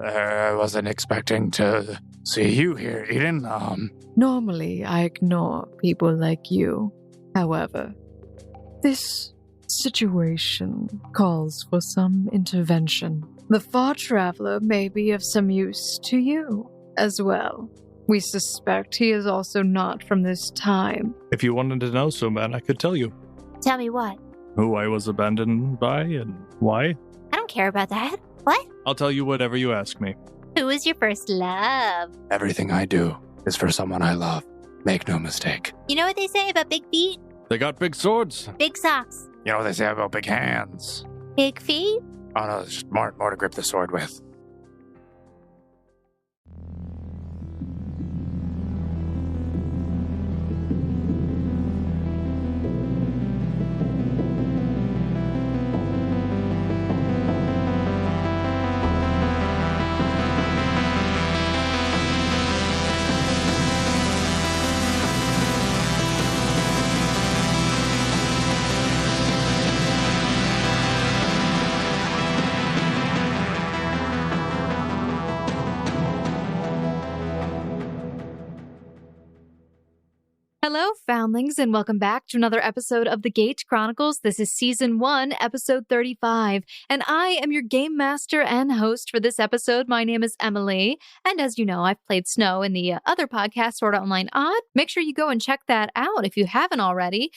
I wasn't expecting to see you here, Edyn. Normally, I ignore people like you. However, this situation calls for some intervention. The Far Traveler may be of some use to you as well. We suspect he is also not from this time. If you wanted to know so bad, I could tell you. Tell me what? Who I was abandoned by and why. I don't care about that. What? I'll tell you whatever you ask me. Who was your first love? Everything I do is for someone I love. Make no mistake. You know what they say about big feet? They got big swords. Big socks. You know what they say about big hands? Big feet? Oh no, there's just more to grip the sword with. Hello, Foundlings, and welcome back to another episode of the Gate Chronicles. This is Season 1, Episode 35, and I am your Game Master and host for this episode. My name is Emily, and as you know, I've played Snow in the other podcast, Sword Art Online Odd. Make sure you go and check that out if you haven't already.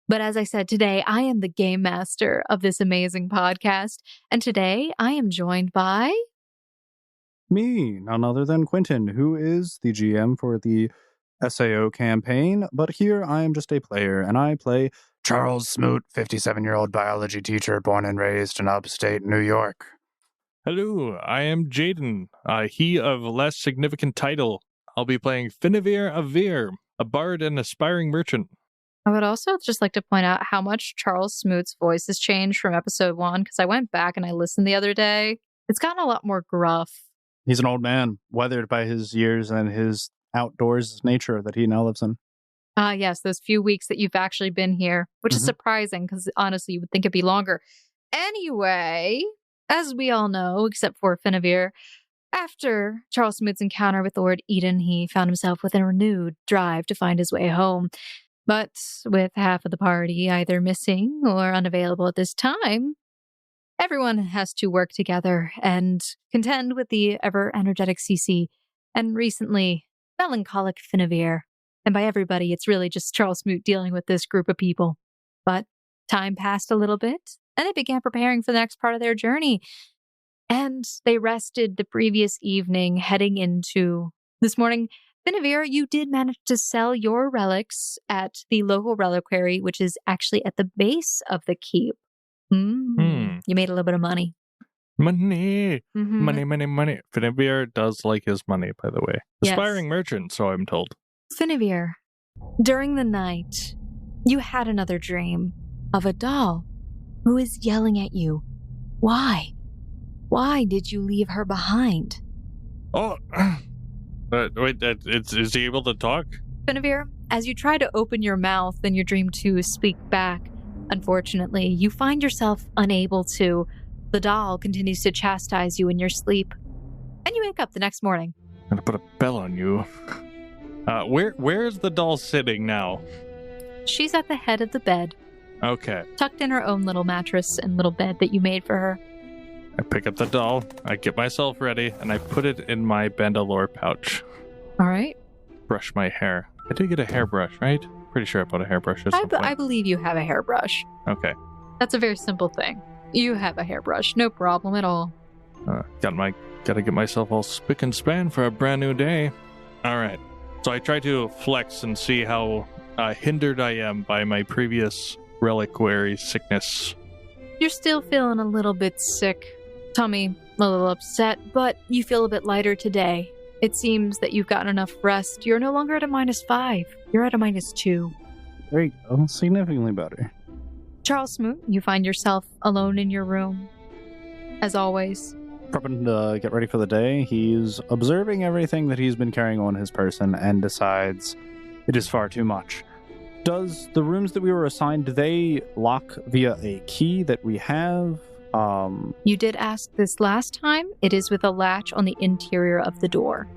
But as I said, today I am the Game Master of this amazing podcast, and today I am joined by... Me, none other than Quentin, who is the GM for the SAO campaign, but here I am just a player, and I play Charles Smoot, 57-year-old biology teacher born and raised in upstate New York. Hello, I am Jaden, he of less significant title. I'll be playing Finavir of Vir, a bard and aspiring merchant. I would also just like to point out how much Charles Smoot's voice has changed from episode 1, because I went back and I listened the other day. It's gotten a lot more gruff. He's an old man, weathered by his years and his outdoors nature that he now lives in. Yes, those few weeks that you've actually been here, which is surprising because honestly you would think it'd be longer. Anyway, as we all know, except for Finavir, after Charles Smoot's encounter with Lord Edyn, he found himself with a renewed drive to find his way home. But with half of the party either missing or unavailable at this time, everyone has to work together and contend with the ever-energetic Cici, and recently melancholic Finavir. And by everybody, it's really just Charles Smoot dealing with this group of people. But time passed a little bit, and they began preparing for the next part of their journey. And they rested the previous evening, heading into this morning. Finavir, you did manage to sell your relics at the local reliquary, which is actually at the base of the keep. You made a little bit of money. Money. Finavir does like his money, by the way. Yes. Aspiring merchant, so I'm told. Finavir, during the night, you had another dream of a doll who is yelling at you. Why? Why did you leave her behind? Oh, wait, is he able to talk? Finavir, as you try to open your mouth and your dream to speak back, unfortunately, you find yourself unable to. The doll continues to chastise you in your sleep, and you wake up the next morning. I'm gonna put a bell on you. Where's the doll sitting now? She's at the head of the bed, Okay. tucked in her own little mattress and little bed that you made for her. I pick up the doll, I get myself ready, and I put it in my Bandalore pouch. All right. Brush my hair. I did get a hairbrush, right? Pretty sure I bought a hairbrush at some point. I believe you have a hairbrush. Okay. That's a very simple thing. You have a hairbrush, no problem at all. Gotta get myself all spick and span for a brand new day. Alright. So I try to flex and see how hindered I am by my previous reliquary sickness. You're still feeling a little bit sick. Tummy a little upset, but you feel a bit lighter today. It seems that you've gotten enough rest. You're no longer at a -5. You're at a -2. There you go. Significantly better. Charles Smoot, you find yourself alone in your room. As always. Prepping to get ready for the day, he's observing everything that he's been carrying on his person and decides it is far too much. Does the rooms that we were assigned, do they lock via a key that we have? You did ask this last time. It is with a latch on the interior of the door.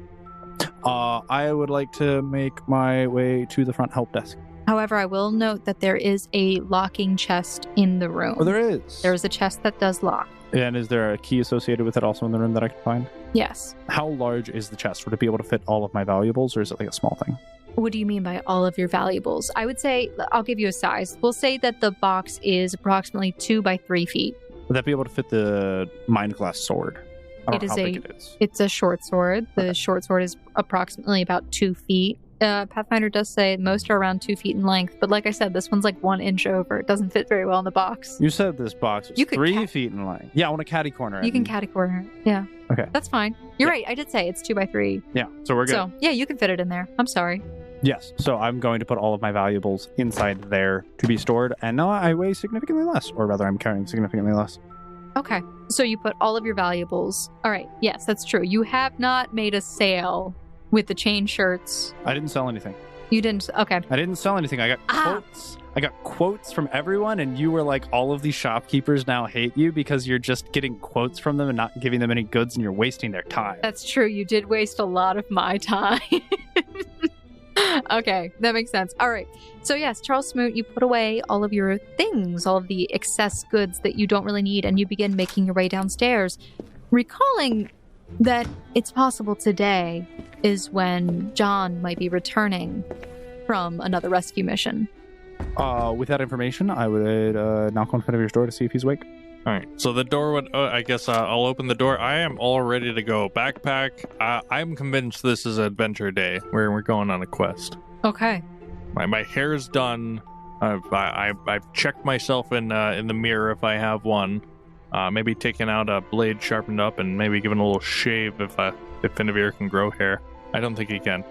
I would like to make my way to the front help desk. However, I will note that there is a locking chest in the room. Oh, there is? There is a chest that does lock. And is there a key associated with it also in the room that I can find? Yes. How large is the chest? Would it be able to fit all of my valuables, or is it like a small thing? What do you mean by all of your valuables? I would say, I'll give you a size. We'll say that the box is approximately 2 by 3 feet. Would that be able to fit the mind glass sword? I don't know how big it is. It's a short sword. The short sword is approximately about 2 feet. Pathfinder does say most are around 2 feet in length, but like I said, this one's like 1 inch over. It doesn't fit very well in the box. You said this box was 3 feet in length. Yeah, I want to catty corner it. You can catty corner it. Yeah. Okay. That's fine. You're right. I did say it's 2 by 3. Yeah, so we're good. So, yeah, you can fit it in there. I'm sorry. Yes, so I'm going to put all of my valuables inside there to be stored, and now I weigh significantly less, or rather I'm carrying significantly less. Okay. So you put all of your valuables. All right. Yes, that's true. You have not made a sale with the chain shirts. I didn't sell anything. You didn't. Okay. I didn't sell anything. I got quotes. I got quotes from everyone, and you were like, all of these shopkeepers now hate you because you're just getting quotes from them and not giving them any goods, and you're wasting their time. That's true. You did waste a lot of my time. Okay, that makes sense. All right. So yes, Charles Smoot, you put away all of your things, all of the excess goods that you don't really need, and you begin making your way downstairs, recalling that it's possible today is when John might be returning from another rescue mission. With that information, I would knock on Finavir's door to see if he's awake. All right, so the door would, I guess I'll open the door. I am all ready to go. Backpack, I'm convinced this is Adventure Day, where we're going on a quest. Okay. My hair's done. I've checked myself in the mirror if I have one. Maybe taking out a blade sharpened up and maybe giving a little shave if Finavir can grow hair. I don't think he can.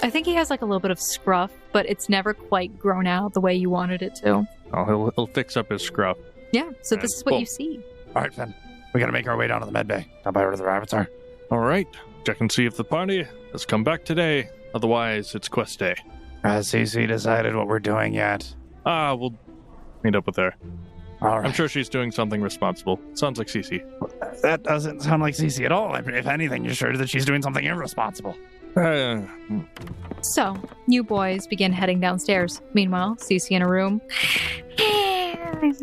I think he has like a little bit of scruff, but it's never quite grown out the way you wanted it to. Oh, he'll fix up his scruff. Yeah, so this is what you see. All right, then. We gotta make our way down to the med bay. Down by where the rabbits are. All right. Check and see if the party has come back today. Otherwise, it's quest day. Has Cici decided what we're doing yet? We'll meet up with her. All right. I'm sure she's doing something responsible. Sounds like Cici. That doesn't sound like Cici at all. If anything, you're sure that she's doing something irresponsible. So, you boys begin heading downstairs. Meanwhile, Cici in a room.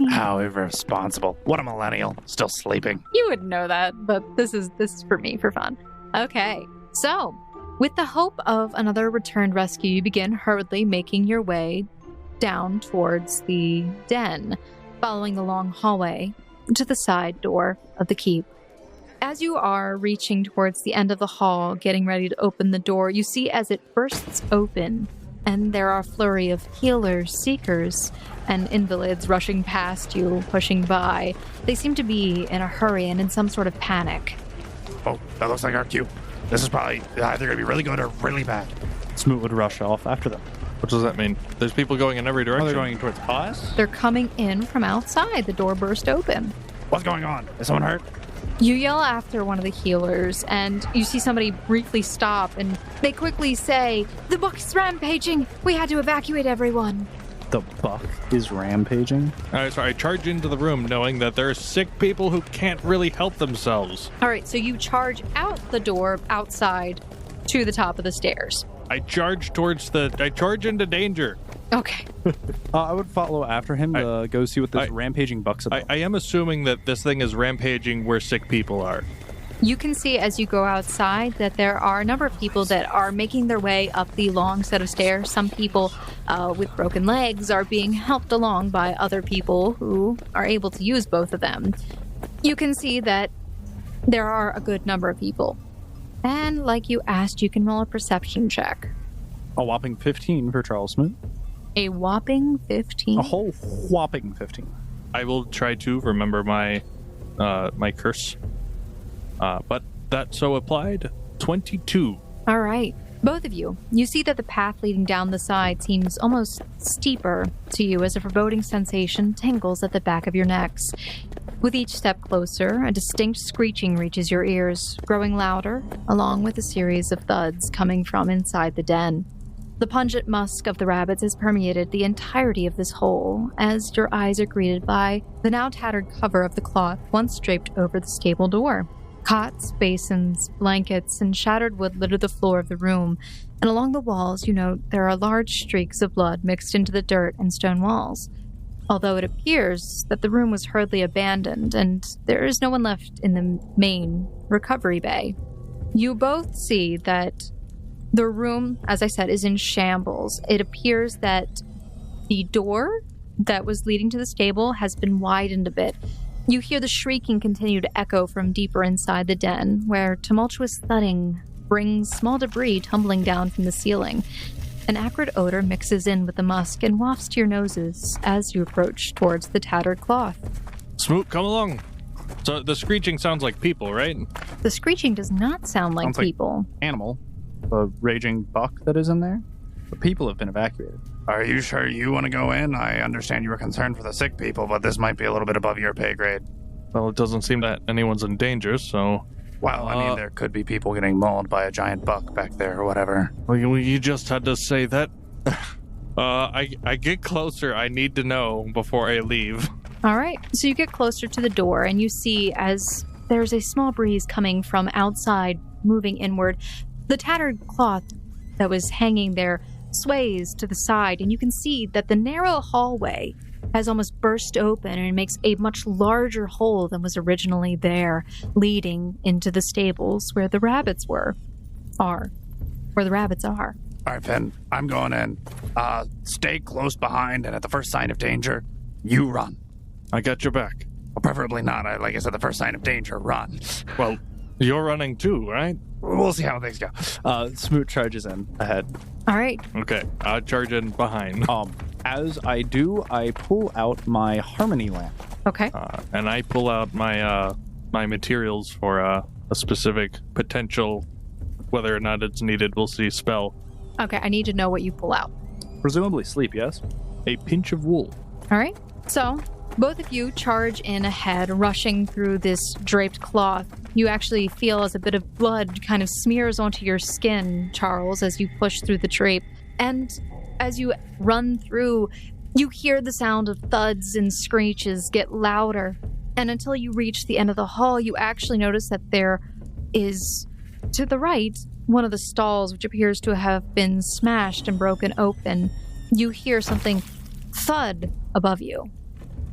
How irresponsible. What a millennial. Still sleeping. You wouldn't know that, but this is for me, for fun. Okay, so, with the hope of another returned rescue, you begin hurriedly making your way down towards the den, following the long hallway to the side door of the keep. As you are reaching towards the end of the hall, getting ready to open the door, you see as it bursts open, and there are a flurry of healers, seekers, and invalids rushing past you, pushing by. They seem to be in a hurry and in some sort of panic. Oh, that looks like our cue. This is probably either going to be really good or really bad. Smoot would rush off after them. What does that mean? There's people going in every direction. They're going towards us? They're coming in from outside. The door burst open. What's going on? Is someone hurt? You yell after one of the healers, and you see somebody briefly stop, and they quickly say, "The buck is rampaging! We had to evacuate everyone!" The buck is rampaging? So I charge into the room knowing that there are sick people who can't really help themselves. All right, so you charge out the door outside to the top of the stairs. I charge into danger. Okay. I would follow after him to go see what this rampaging buck's about. I am assuming that this thing is rampaging where sick people are. You can see as you go outside that there are a number of people that are making their way up the long set of stairs. Some people with broken legs are being helped along by other people who are able to use both of them. You can see that there are a good number of people. And like you asked, you can roll a perception check. A whopping 15 for Charles Smoot. A whopping 15? A whole whopping 15. I will try to remember my my curse. But that so applied, 22. All right. Both of you, you see that the path leading down the side seems almost steeper to you as a foreboding sensation tingles at the back of your necks. With each step closer, a distinct screeching reaches your ears, growing louder, along with a series of thuds coming from inside the den. The pungent musk of the rabbits has permeated the entirety of this hole as your eyes are greeted by the now tattered cover of the cloth once draped over the stable door. Cots, basins, blankets, and shattered wood litter the floor of the room, and along the walls you note there are large streaks of blood mixed into the dirt and stone walls. Although it appears that the room was hurriedly abandoned and there is no one left in the main recovery bay. You both see that the room, as I said, is in shambles. It appears that the door that was leading to the stable has been widened a bit. You hear the shrieking continue to echo from deeper inside the den, where tumultuous thudding brings small debris tumbling down from the ceiling. An acrid odor mixes in with the musk and wafts to your noses as you approach towards the tattered cloth. Smoot, come along. So the screeching sounds like people, right? The screeching does not sound like Sounds like people. Animal, the raging buck that is in there. The people have been evacuated. Are you sure you want to go in? I understand you were concerned for the sick people, but this might be a little bit above your pay grade. Well, it doesn't seem that anyone's in danger, so... Well, I mean, there could be people getting mauled by a giant buck back there or whatever. Well, you just had to say that. I get closer. I need to know before I leave. All right, so you get closer to the door and you see as there's a small breeze coming from outside, moving inward. The tattered cloth that was hanging there sways to the side, and you can see that the narrow hallway has almost burst open and makes a much larger hole than was originally there, leading into the stables where the rabbits are. All right, Finn, I'm going in. Stay close behind, and at the first sign of danger, you run. I got your back. Well, preferably not. Like I said, the first sign of danger, run. Well, you're running too, right? We'll see how things go. Smoot charges in ahead. All right. Okay, I'll charge in behind. As I do, I pull out my harmony lamp. Okay. And I pull out my my materials for a specific potential, whether or not it's needed, we'll see, spell. Okay, I need to know what you pull out. Presumably sleep, yes? A pinch of wool. All right. So, both of you charge in ahead, rushing through this draped cloth. You actually feel as a bit of blood kind of smears onto your skin, Charles, as you push through the drape. And as you run through, you hear the sound of thuds and screeches get louder. And until you reach the end of the hall, you actually notice that there is, to the right, one of the stalls which appears to have been smashed and broken open. You hear something thud above you.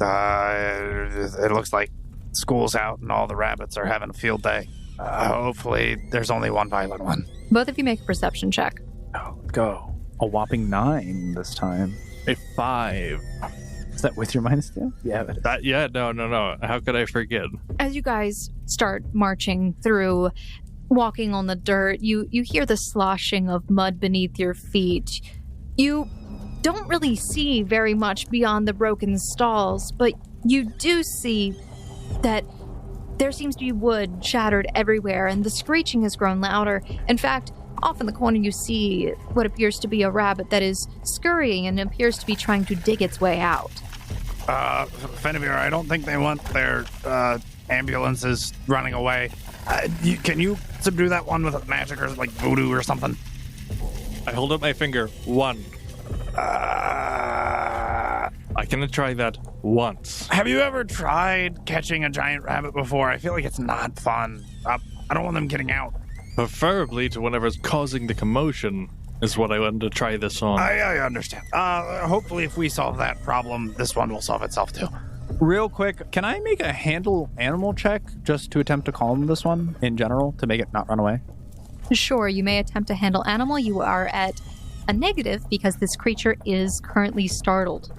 It looks like school's out and all the rabbits are having a field day. Hopefully there's only one violent one. Both of you make a perception check. Oh, go. A whopping 9 this time. A 5. Is that with your -2? Yeah. No. How could I forget? As you guys start marching through, walking on the dirt, you hear the sloshing of mud beneath your feet. You don't really see very much beyond the broken stalls, but you do see that there seems to be wood shattered everywhere, and the screeching has grown louder. In fact, off in the corner you see what appears to be a rabbit that is scurrying and appears to be trying to dig its way out. Finavir, I don't think they want their ambulances running away. Can you subdue that one with magic or like voodoo or something? I hold up my finger. 1. I can try that once. Have you ever tried catching a giant rabbit before? I feel like it's not fun. I don't want them getting out. Preferably to whatever's causing the commotion is what I wanted to try this on. I understand. Hopefully if we solve that problem, this one will solve itself too. Real quick, can I make a handle animal check just to attempt to calm this one in general to make it not run away? Sure, you may attempt to handle animal. You are at a negative because this creature is currently startled.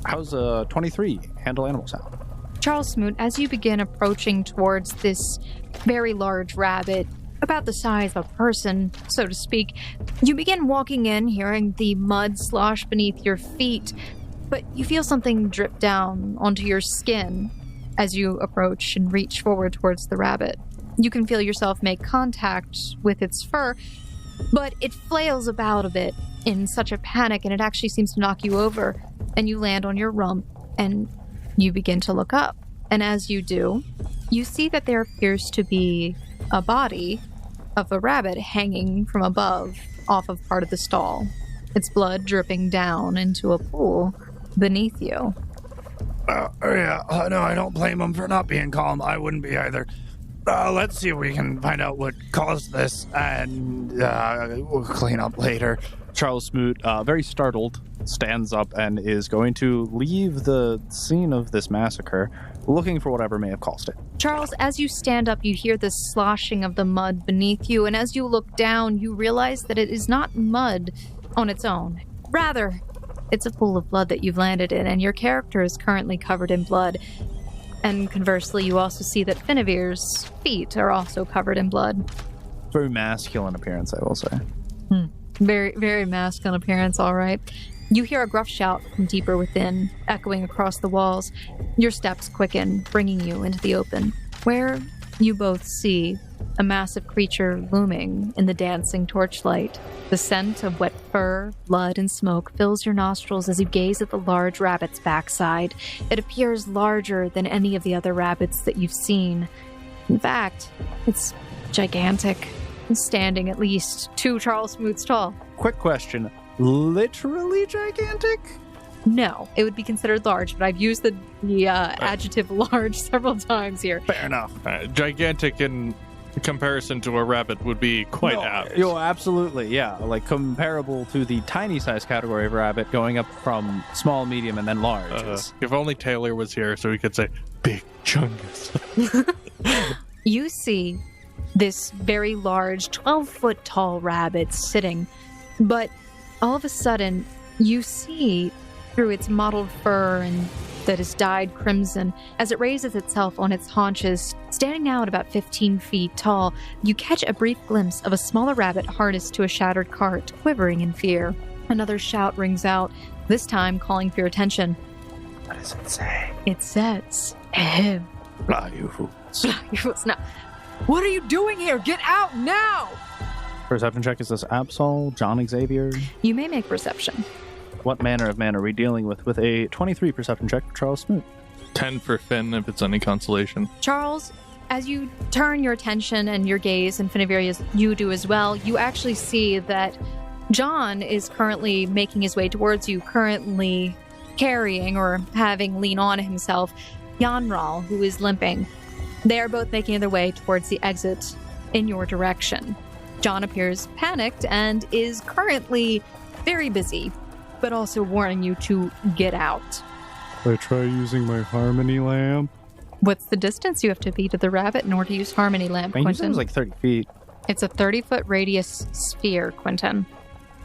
How's a 23 handle animal sound? Charles Smoot, as you begin approaching towards this very large rabbit, about the size of a person, so to speak, you begin walking in, hearing the mud slosh beneath your feet, but you feel something drip down onto your skin as you approach and reach forward towards the rabbit. You can feel yourself make contact with its fur, but it flails about a bit in such a panic, and it actually seems to knock you over, and you land on your rump, and you begin to look up. And as you do, you see that there appears to be a body of a rabbit hanging from above off of part of the stall, its blood dripping down into a pool beneath you. No, I don't blame him for not being calm. I wouldn't be either. Let's see if we can find out what caused this, and we'll clean up later. Charles Smoot, very startled, stands up and is going to leave the scene of this massacre, looking for whatever may have caused it. Charles, as you stand up, you hear the sloshing of the mud beneath you, and as you look down, you realize that it is not mud on its own. Rather, it's a pool of blood that you've landed in, and your character is currently covered in blood. And conversely, you also see that Finavir's feet are also covered in blood. Very masculine appearance, I will say. Very, very masculine appearance, all right. You hear a gruff shout from deeper within, echoing across the walls. Your steps quicken, bringing you into the open, where you both see a massive creature looming in the dancing torchlight. The scent of wet fur, blood, and smoke fills your nostrils as you gaze at the large rabbit's backside. It appears larger than any of the other rabbits that you've seen. In fact, it's gigantic, standing at least 2 Charles Smoots tall. Quick question. Literally gigantic? No, it would be considered large, but I've used the adjective large several times here. Fair enough. Gigantic in comparison to a rabbit would be quite apt. Absolutely, yeah. Like comparable to the tiny size category of rabbit, going up from small, medium, and then large. If only Taylor was here so he could say, Big Chungus. You see this very large, 12-foot tall rabbit sitting, but all of a sudden, you see through its mottled fur and that is dyed crimson, as it raises itself on its haunches, standing now at about 15 feet tall, you catch a brief glimpse of a smaller rabbit harnessed to a shattered cart, quivering in fear. Another shout rings out, this time calling for your attention. What does it say? It says, ahem. Fly, you fools. Now, what are you doing here? Get out now! Perception check, is this Absol, John Xavier? You may make perception. What manner of man are we dealing with a 23 perception check for Charles Smoot? 10 for Finn if it's any consolation. Charles, as you turn your attention and your gaze, and Finavir, you do as well, you actually see that John is currently making his way towards you, currently carrying or having lean on himself Yanral, who is limping. They are both making their way towards the exit in your direction. John appears panicked and is currently very busy, but also warning you to get out. I try using my Harmony lamp. What's the distance you have to be to the rabbit in order to use Harmony lamp, I think Quentin? it was like 30 feet. It's a 30-foot radius sphere, Quentin.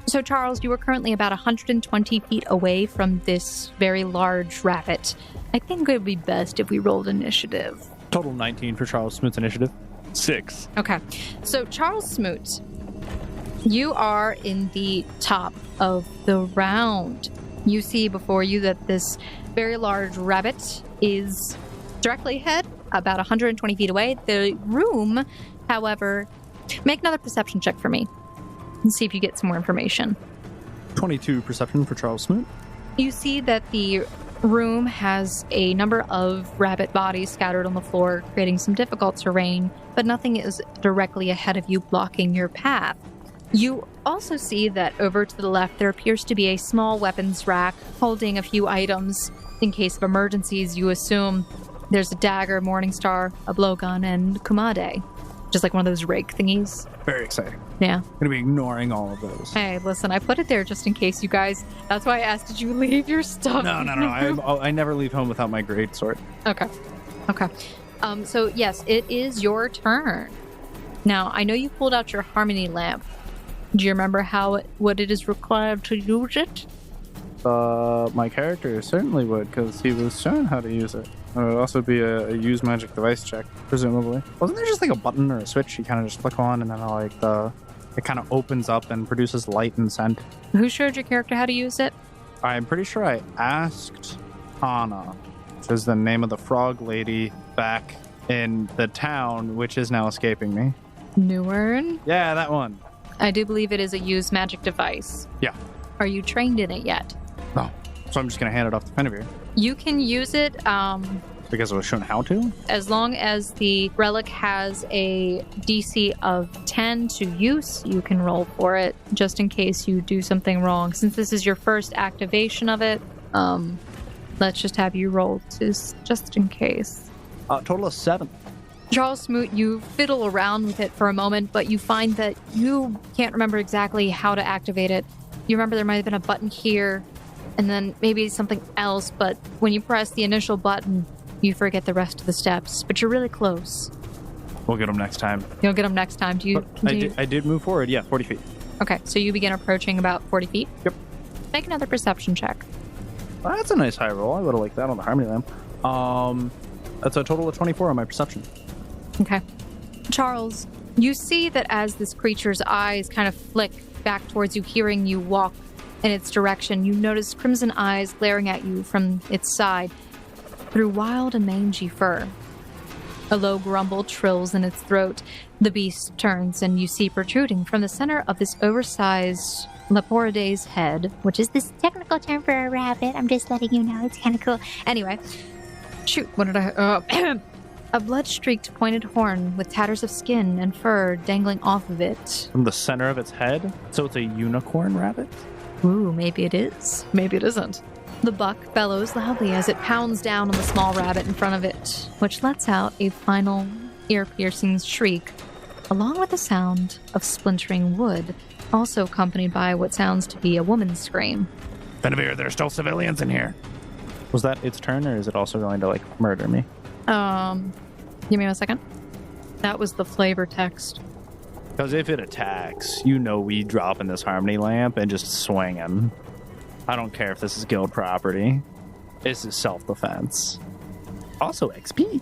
So, Charles, you are currently about 120 feet away from this very large rabbit. I think it would be best if we rolled initiative. Total 19 for Charles Smoot's initiative. 6. Okay. So, Charles Smoot, you are in the top of the round. You see before you that this very large rabbit is directly ahead, about 120 feet away. The room, however, make another perception check for me and see if you get some more information. 22 perception for Charles Smoot. You see that the room has a number of rabbit bodies scattered on the floor, creating some difficult terrain, but nothing is directly ahead of you, blocking your path. You also see that over to the left there appears to be a small weapons rack holding a few items in case of emergencies. You assume there's a dagger, Morningstar, a blowgun, and kumade. Just like one of those rake thingies. Very exciting. Yeah. I'm going to be ignoring all of those. Hey, listen, I put it there just in case, you guys. That's why I asked, did you leave your stuff? No. I never leave home without my great sword. Okay. So, yes, it is your turn. Now, I know you pulled out your Harmony lamp. Do you remember what it is required to use it? My character certainly would, because he was shown how to use it. It would also be a use magic device check, presumably. Wasn't there just like a button or a switch you kind of just click on and then it kind of opens up and produces light and scent? Who showed your character how to use it? I'm pretty sure I asked Hana, which is the name of the frog lady back in the town, which is now escaping me. Newern? Yeah, that one. I do believe it is a use magic device. Yeah. Are you trained in it yet? No. So I'm just going to hand it off to Finavir. You can use it Because I was shown how to? As long as the relic has a DC of 10 to use, you can roll for it, just in case you do something wrong. Since this is your first activation of it, let's just have you roll just in case. Total of 7. Charles Smoot, you fiddle around with it for a moment, but you find that you can't remember exactly how to activate it. You remember there might have been a button here, and then maybe something else, but when you press the initial button, you forget the rest of the steps, but you're really close. We'll get them next time. You'll get them next time. Do you continue? I did move forward, yeah, 40 feet. Okay, so you begin approaching about 40 feet? Yep. Make another perception check. Well, that's a nice high roll. I would have liked that on the Harmony Lamp. That's a total of 24 on my perception. Okay. Charles, you see that as this creature's eyes kind of flick back towards you, hearing you walk in its direction, you notice crimson eyes glaring at you from its side through wild and mangy fur. A low grumble trills in its throat. The beast turns, and you see protruding from the center of this oversized Leporidae's head, Which is this technical term for a rabbit. I'm just letting you know. It's kind of cool. Anyway, shoot, what did I... a blood-streaked pointed horn with tatters of skin and fur dangling off of it. From the center of its head? So it's a unicorn rabbit? Ooh, maybe it is. Maybe it isn't. The buck bellows loudly as it pounds down on the small rabbit in front of it, which lets out a final ear-piercing shriek, along with the sound of splintering wood, also accompanied by what sounds to be a woman's scream. Finavir, there's still civilians in here. Was that its turn, or is it also going to, murder me? Give me a second. That was the flavor text. Because if it attacks, we drop in this Harmony Lamp and just swing him. I don't care if this is guild property. This is self-defense. Also XP.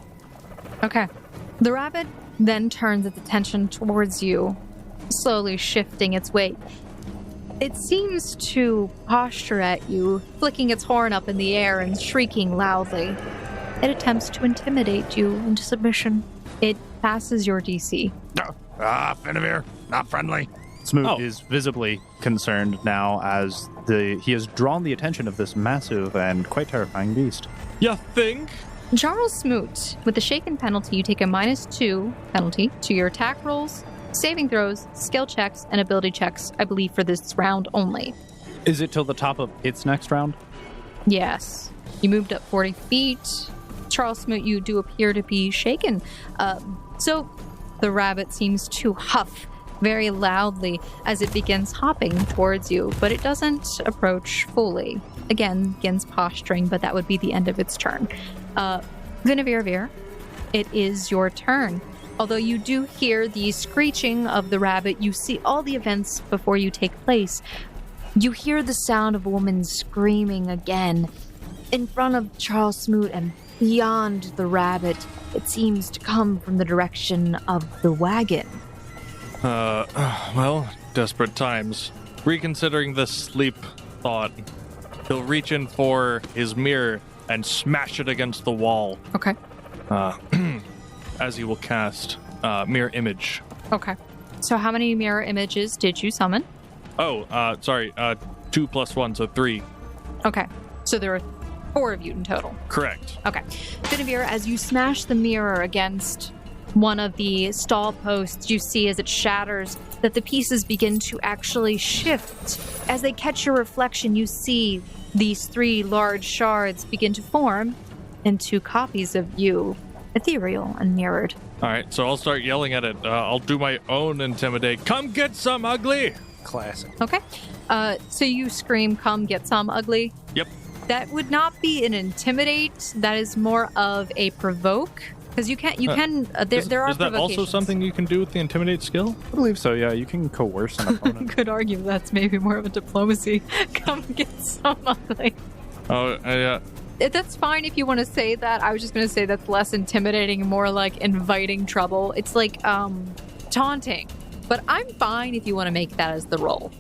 Okay. The rabbit then turns its attention towards you, slowly shifting its weight. It seems to posture at you, flicking its horn up in the air and shrieking loudly. It attempts to intimidate you into submission. It passes your DC. Finavir, not friendly. Smoot is visibly concerned now as he has drawn the attention of this massive and quite terrifying beast. You think? Charles Smoot, with the shaken penalty, you take a -2 penalty to your attack rolls, saving throws, skill checks, and ability checks, I believe, for this round only. Is it till the top of its next round? Yes. You moved up 40 feet. Charles Smoot, you do appear to be shaken. So the rabbit seems to huff very loudly as it begins hopping towards you, but it doesn't approach fully. Again, begins posturing, but that would be the end of its turn. Finavir, it is your turn. Although you do hear the screeching of the rabbit, you see all the events before you take place. You hear the sound of a woman screaming again. In front of Charles Smoot and beyond the rabbit, it seems to come from the direction of the wagon. Well, desperate times. Reconsidering this sleep thought, he'll reach in for his mirror and smash it against the wall. Okay. As he will cast mirror image. Okay. So how many mirror images did you summon? Sorry. 2 + 1, so 3. Okay. So there are 4 of you in total. Correct. Okay. Finavir, as you smash the mirror against one of the stall posts, you see as it shatters that the pieces begin to actually shift. As they catch your reflection, you see these 3 large shards begin to form into copies of you, ethereal and mirrored. All right, so I'll start yelling at it. I'll do my own intimidate. Come get some, ugly! Classic. Okay. So you scream, come get some, ugly? Yep. That would not be an intimidate. That is more of a provoke. Because there are Is that also provocations. something you can do with the intimidate skill? I believe so, yeah. You can coerce an opponent. Could argue that's maybe more of a diplomacy. Come get some ugly. Oh, yeah. That's fine if you want to say that. I was just going to say that's less intimidating and more like inviting trouble. It's like taunting. But I'm fine if you want to make that as the role.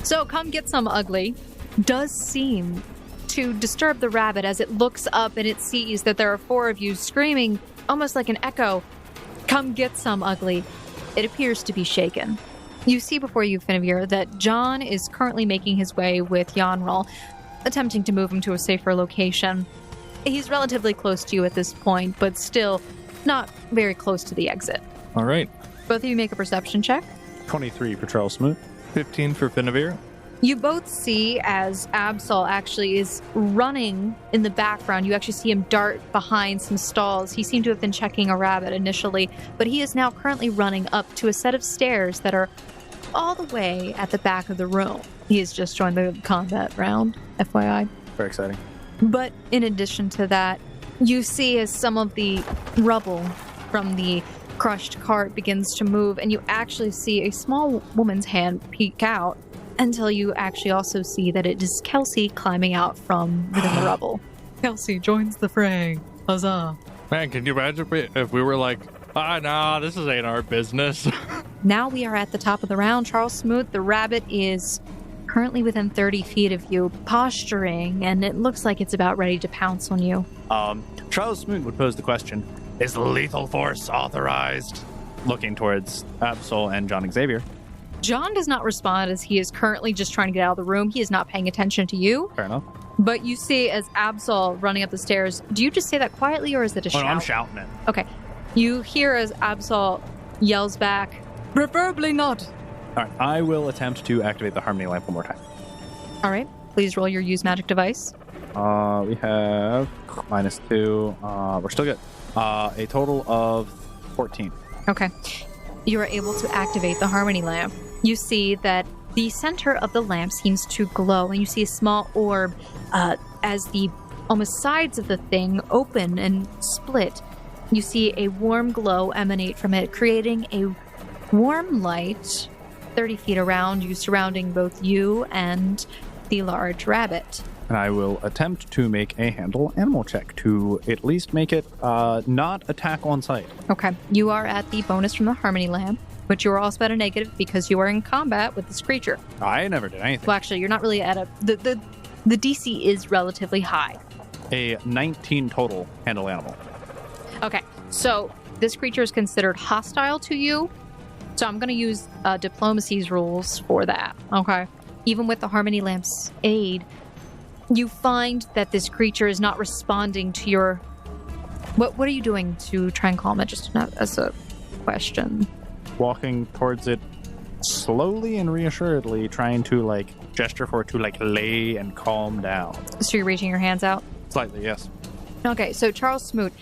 So come get some ugly does seem to disturb the rabbit as it looks up and it sees that there are 4 of you screaming almost like an echo. Come get some, ugly. It appears to be shaken. You see before you, Finavir, that John is currently making his way with Yanral, attempting to move him to a safer location. He's relatively close to you at this point, but still not very close to the exit. All right. Both of you make a perception check. 23 for Charles Smoot. 15 for Finavir. You both see as Absol actually is running in the background. You actually see him dart behind some stalls. He seemed to have been checking a rabbit initially, but he is now currently running up to a set of stairs that are all the way at the back of the room. He has just joined the combat round, FYI. Very exciting. But in addition to that, you see as some of the rubble from the crushed cart begins to move, and you actually see a small woman's hand peek out until you actually also see that it is Kelsey climbing out from within the rubble. Kelsey joins the fray. Huzzah. Man, can you imagine if we were like, no, this ain't our business. Now we are at the top of the round. Charles Smoot, the rabbit, is currently within 30 feet of you, posturing, and it looks like it's about ready to pounce on you. Charles Smoot would pose the question, Is lethal force authorized? looking towards Absol and John Xavier. John does not respond as he is currently just trying to get out of the room. He is not paying attention to you. Fair enough. But you see as Absol running up the stairs, do you just say that quietly or is it a shout? No, I'm shouting it. Okay. You hear as Absol yells back, preferably not. All right, I will attempt to activate the Harmony Lamp one more time. All right. Please roll your use magic device. We have -2. We're still good. A total of 14. Okay. You are able to activate the Harmony Lamp. You see that the center of the lamp seems to glow, and you see a small orb as the almost sides of the thing open and split. You see a warm glow emanate from it, creating a warm light 30 feet around you, surrounding both you and the large rabbit. And I will attempt to make a handle animal check to at least make it not attack on sight. Okay. You are at the bonus from the Harmony Lamp, but you are also at a negative because you are in combat with this creature. I never did anything. Well, actually, you're not really at a... The DC is relatively high. A 19 total handle animal. Okay. So this creature is considered hostile to you. So I'm going to use diplomacy's rules for that. Okay. Even with the Harmony Lamp's aid, you find that this creature is not responding to your... What are you doing to try and calm it? Just as a question. Walking towards it slowly and reassuredly, trying to gesture for it to lay and calm down. So you're reaching your hands out? Slightly, yes. Okay, so Charles Smoot,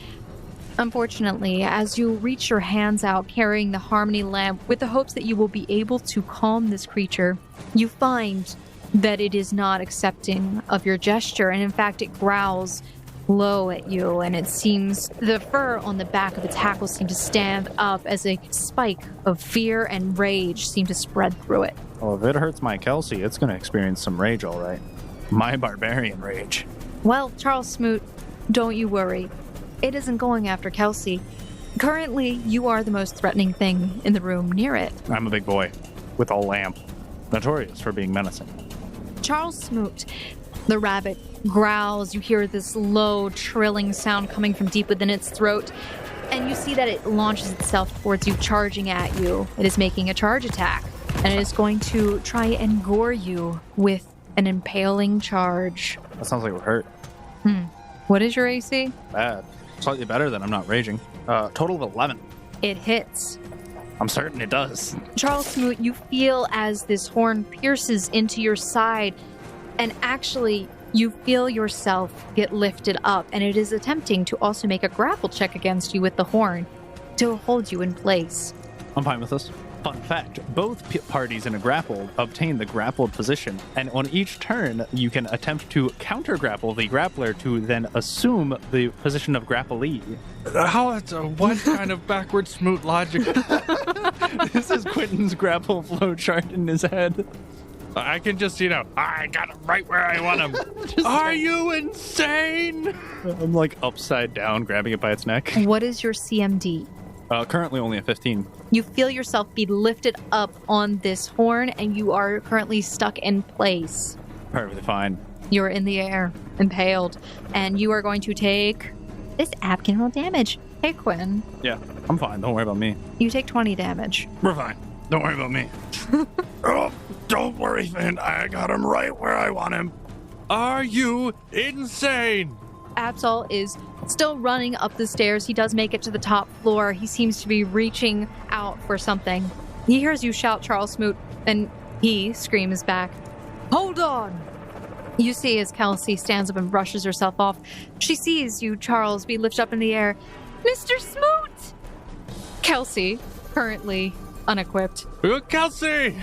unfortunately, as you reach your hands out carrying the Harmony Lamp with the hopes that you will be able to calm this creature, you find that it is not accepting of your gesture, and in fact it growls low at you, and it seems the fur on the back of its hackles seem to stand up as a spike of fear and rage seem to spread through it. Well, if it hurts my Kelsey, it's going to experience some rage, all right. My barbarian rage. Well, Charles Smoot, don't you worry. It isn't going after Kelsey. Currently, you are the most threatening thing in the room near it. I'm a big boy with a lamp, notorious for being menacing. Charles Smoot, the rabbit, growls. You hear this low, trilling sound coming from deep within its throat, and you see that it launches itself towards you, charging at you. It is making a charge attack, and it is going to try and gore you with an impaling charge. That sounds like it would hurt. What is your AC? Bad. Slightly better than I'm not raging. Total of 11. It hits. I'm certain it does. Charles Smoot, you feel as this horn pierces into your side, and actually you feel yourself get lifted up, and it is attempting to also make a grapple check against you with the horn to hold you in place. I'm fine with this. Fun fact, both parties in a grapple obtain the grappled position, and on each turn, you can attempt to counter-grapple the grappler to then assume the position of grapplee. What kind of backward Smoot logic? This is Quentin's grapple flow chart in his head. I can just, I got him right where I want him. Are you insane? I'm upside down, grabbing it by its neck. What is your CMD? Currently only a 15. You feel yourself be lifted up on this horn, and you are currently stuck in place. Perfectly fine. You're in the air, impaled, and you are going to take... This app can roll damage. Hey, Quinn. Yeah, I'm fine. Don't worry about me. You take 20 damage. We're fine. Don't worry about me. Oh, don't worry, Finn. I got him right where I want him. Are you insane? Absol is still running up the stairs. He does make it to the top floor. He seems to be reaching out for something. He hears you shout, Charles Smoot, and he screams back, "Hold on!" You see as Kelsey stands up and brushes herself off. She sees you, Charles, be lifted up in the air. "Mr. Smoot!" Kelsey, currently unequipped. Kelsey!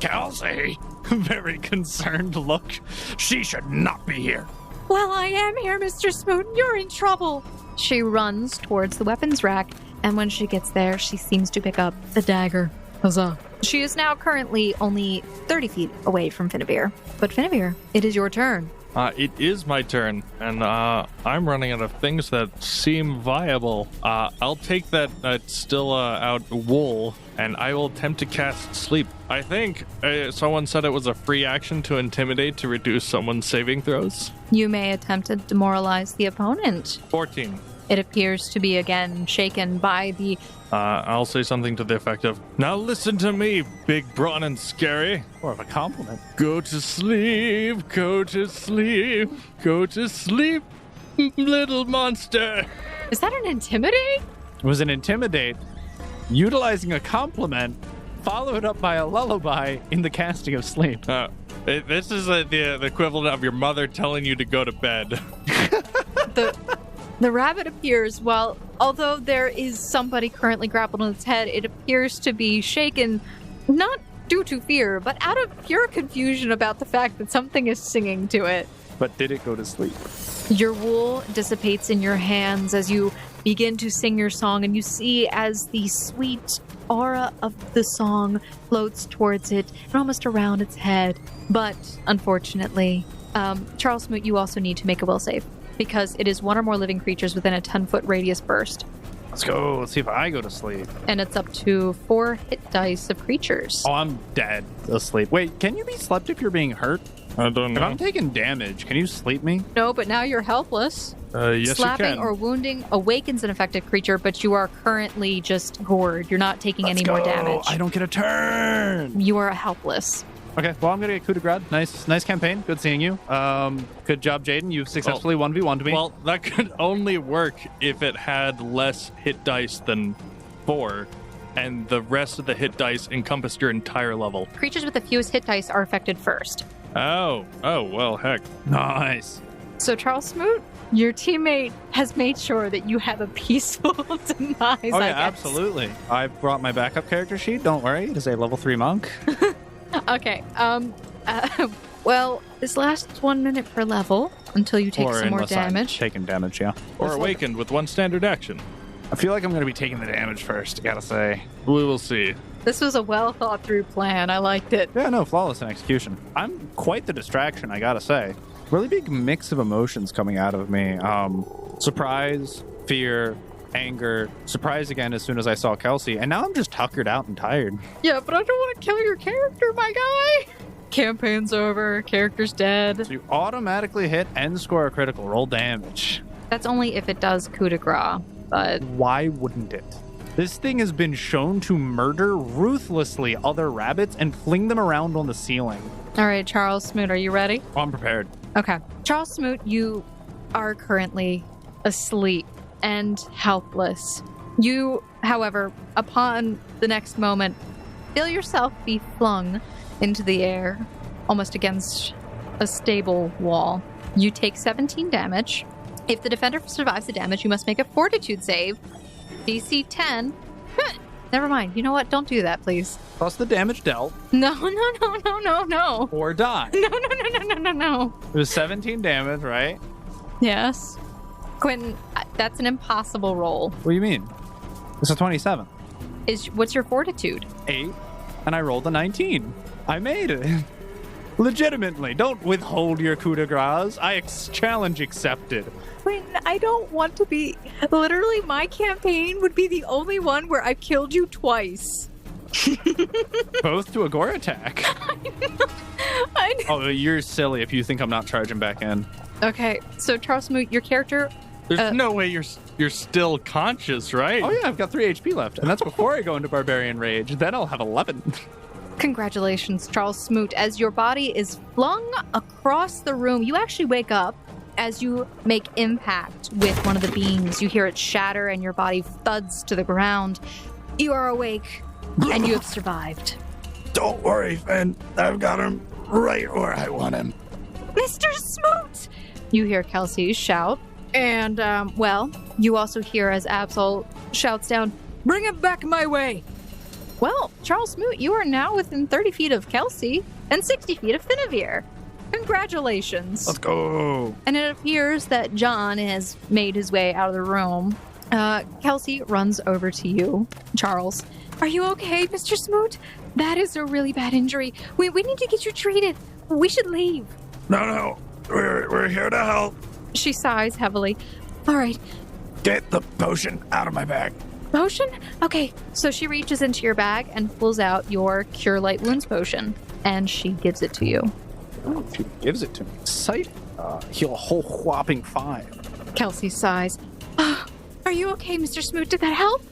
Kelsey? Very concerned look. She should not be here. "Well, I am here, Mr. Smoot. You're in trouble." She runs towards the weapons rack, and when she gets there, she seems to pick up the dagger. Huzzah. She is now currently only 30 feet away from Finavir. But Finavir, it is your turn. It is my turn, and I'm running out of things that seem viable. I'll take that still out wool, and I will attempt to cast sleep. I think someone said it was a free action to intimidate to reduce someone's saving throws. You may attempt to demoralize the opponent. 14. It appears to be again shaken by the... I'll say something to the effect of, "Now listen to me, big, brawn, and scary. More of a compliment. Go to sleep, go to sleep, go to sleep, little monster." Is that an intimidate? It was an intimidate, utilizing a compliment, followed up by a lullaby in the casting of sleep. This is the equivalent of your mother telling you to go to bed. The rabbit appears, although there is somebody currently grappled on its head, it appears to be shaken, not due to fear, but out of pure confusion about the fact that something is singing to it. But did it go to sleep? Your wool dissipates in your hands as you begin to sing your song, and you see as the sweet aura of the song floats towards it and almost around its head. But, unfortunately, Charles Smoot, you also need to make a will save, because it is one or more living creatures within a 10-foot radius burst. Let's go. Let's see if I go to sleep. And it's up to 4 hit dice of creatures. Oh, I'm dead asleep. Wait, can you be slept if you're being hurt? I don't If know. I'm taking damage, can you sleep me? No, but now you're helpless. Yes, Slapping you can. or wounding awakens an affected creature, but you are currently just gored. You're not taking any more damage. I don't get a turn. You are helpless. Okay, well, I'm going to get coup de grace. Nice campaign. Good seeing you. Good job, Jaden. You've successfully 1v1'd me. Well, that could only work if it had less hit dice than 4, and the rest of the hit dice encompassed your entire level. Creatures with the fewest hit dice are affected first. Oh, well, heck. Nice. So, Charles Smoot, your teammate has made sure that you have a peaceful demise. Oh, yeah, absolutely. I brought my backup character sheet. Don't worry. It is a level 3 monk. Okay. Well, this lasts 1 minute per level until you take some more damage. Taking damage, yeah. Or awakened with 1 standard action. I feel like I'm going to be taking the damage first, I gotta say. We will see. This was a well thought through plan. I liked it. Yeah, no, flawless in execution. I'm quite the distraction, I gotta say. Really big mix of emotions coming out of me. Surprise, fear, anger, surprise again as soon as I saw Kelsey, and now I'm just tuckered out and tired. Yeah, but I don't want to kill your character, my guy. Campaign's over. Character's dead. So you automatically hit and score a critical roll damage. That's only if it does coup de grace, but... Why wouldn't it? This thing has been shown to murder ruthlessly other rabbits and fling them around on the ceiling. All right, Charles Smoot, are you ready? Oh, I'm prepared. Okay. Charles Smoot, you are currently asleep and helpless. You, however, upon the next moment, feel yourself be flung into the air, almost against a stable wall. You take 17 damage. If the defender survives the damage, you must make a fortitude save. DC 10. Never mind. You know what? Don't do that, please. Plus the damage dealt. No. Or die. No. It was 17 damage, right? Yes. Quentin, that's an impossible roll. What do you mean? It's a 27. What's your fortitude? 8. And I rolled a 19. I made it. Legitimately. Don't withhold your coup de grace. Challenge accepted. Quentin, I don't want to be... Literally, my campaign would be the only one where I've killed you twice. Both to a gore attack. I know. Oh, you're silly if you think I'm not charging back in. Okay, so Charles Smoot, your character... There's no way you're still conscious, right? Oh yeah, I've got 3 HP left. And that's before I go into Barbarian Rage. Then I'll have 11. Congratulations, Charles Smoot. As your body is flung across the room, you actually wake up As you make impact with one of the beams, you hear it shatter and your body thuds to the ground. You are awake, and you have survived. Don't worry, Finn. I've got him right where I want him. Mr. Smoot! You hear Kelsey shout. And, you also hear as Absol shouts down, "Bring him back my way!" Well, Charles Smoot, you are now within 30 feet of Kelsey and 60 feet of Finavir. Congratulations. Let's go. And it appears that John has made his way out of the room. Kelsey runs over to you. Charles. Are you okay, Mr. Smoot? That is a really bad injury. We need to get you treated. We should leave. No. We're here to help. She sighs heavily. All right. Get the potion out of my bag. Potion? Okay. So she reaches into your bag and pulls out your Cure Light Wounds potion. And she gives it to you. Oh, she gives it to me. Exciting. Heal a whole whopping 5. Kelsey sighs. Are you okay, Mr. Smoot? Did that help?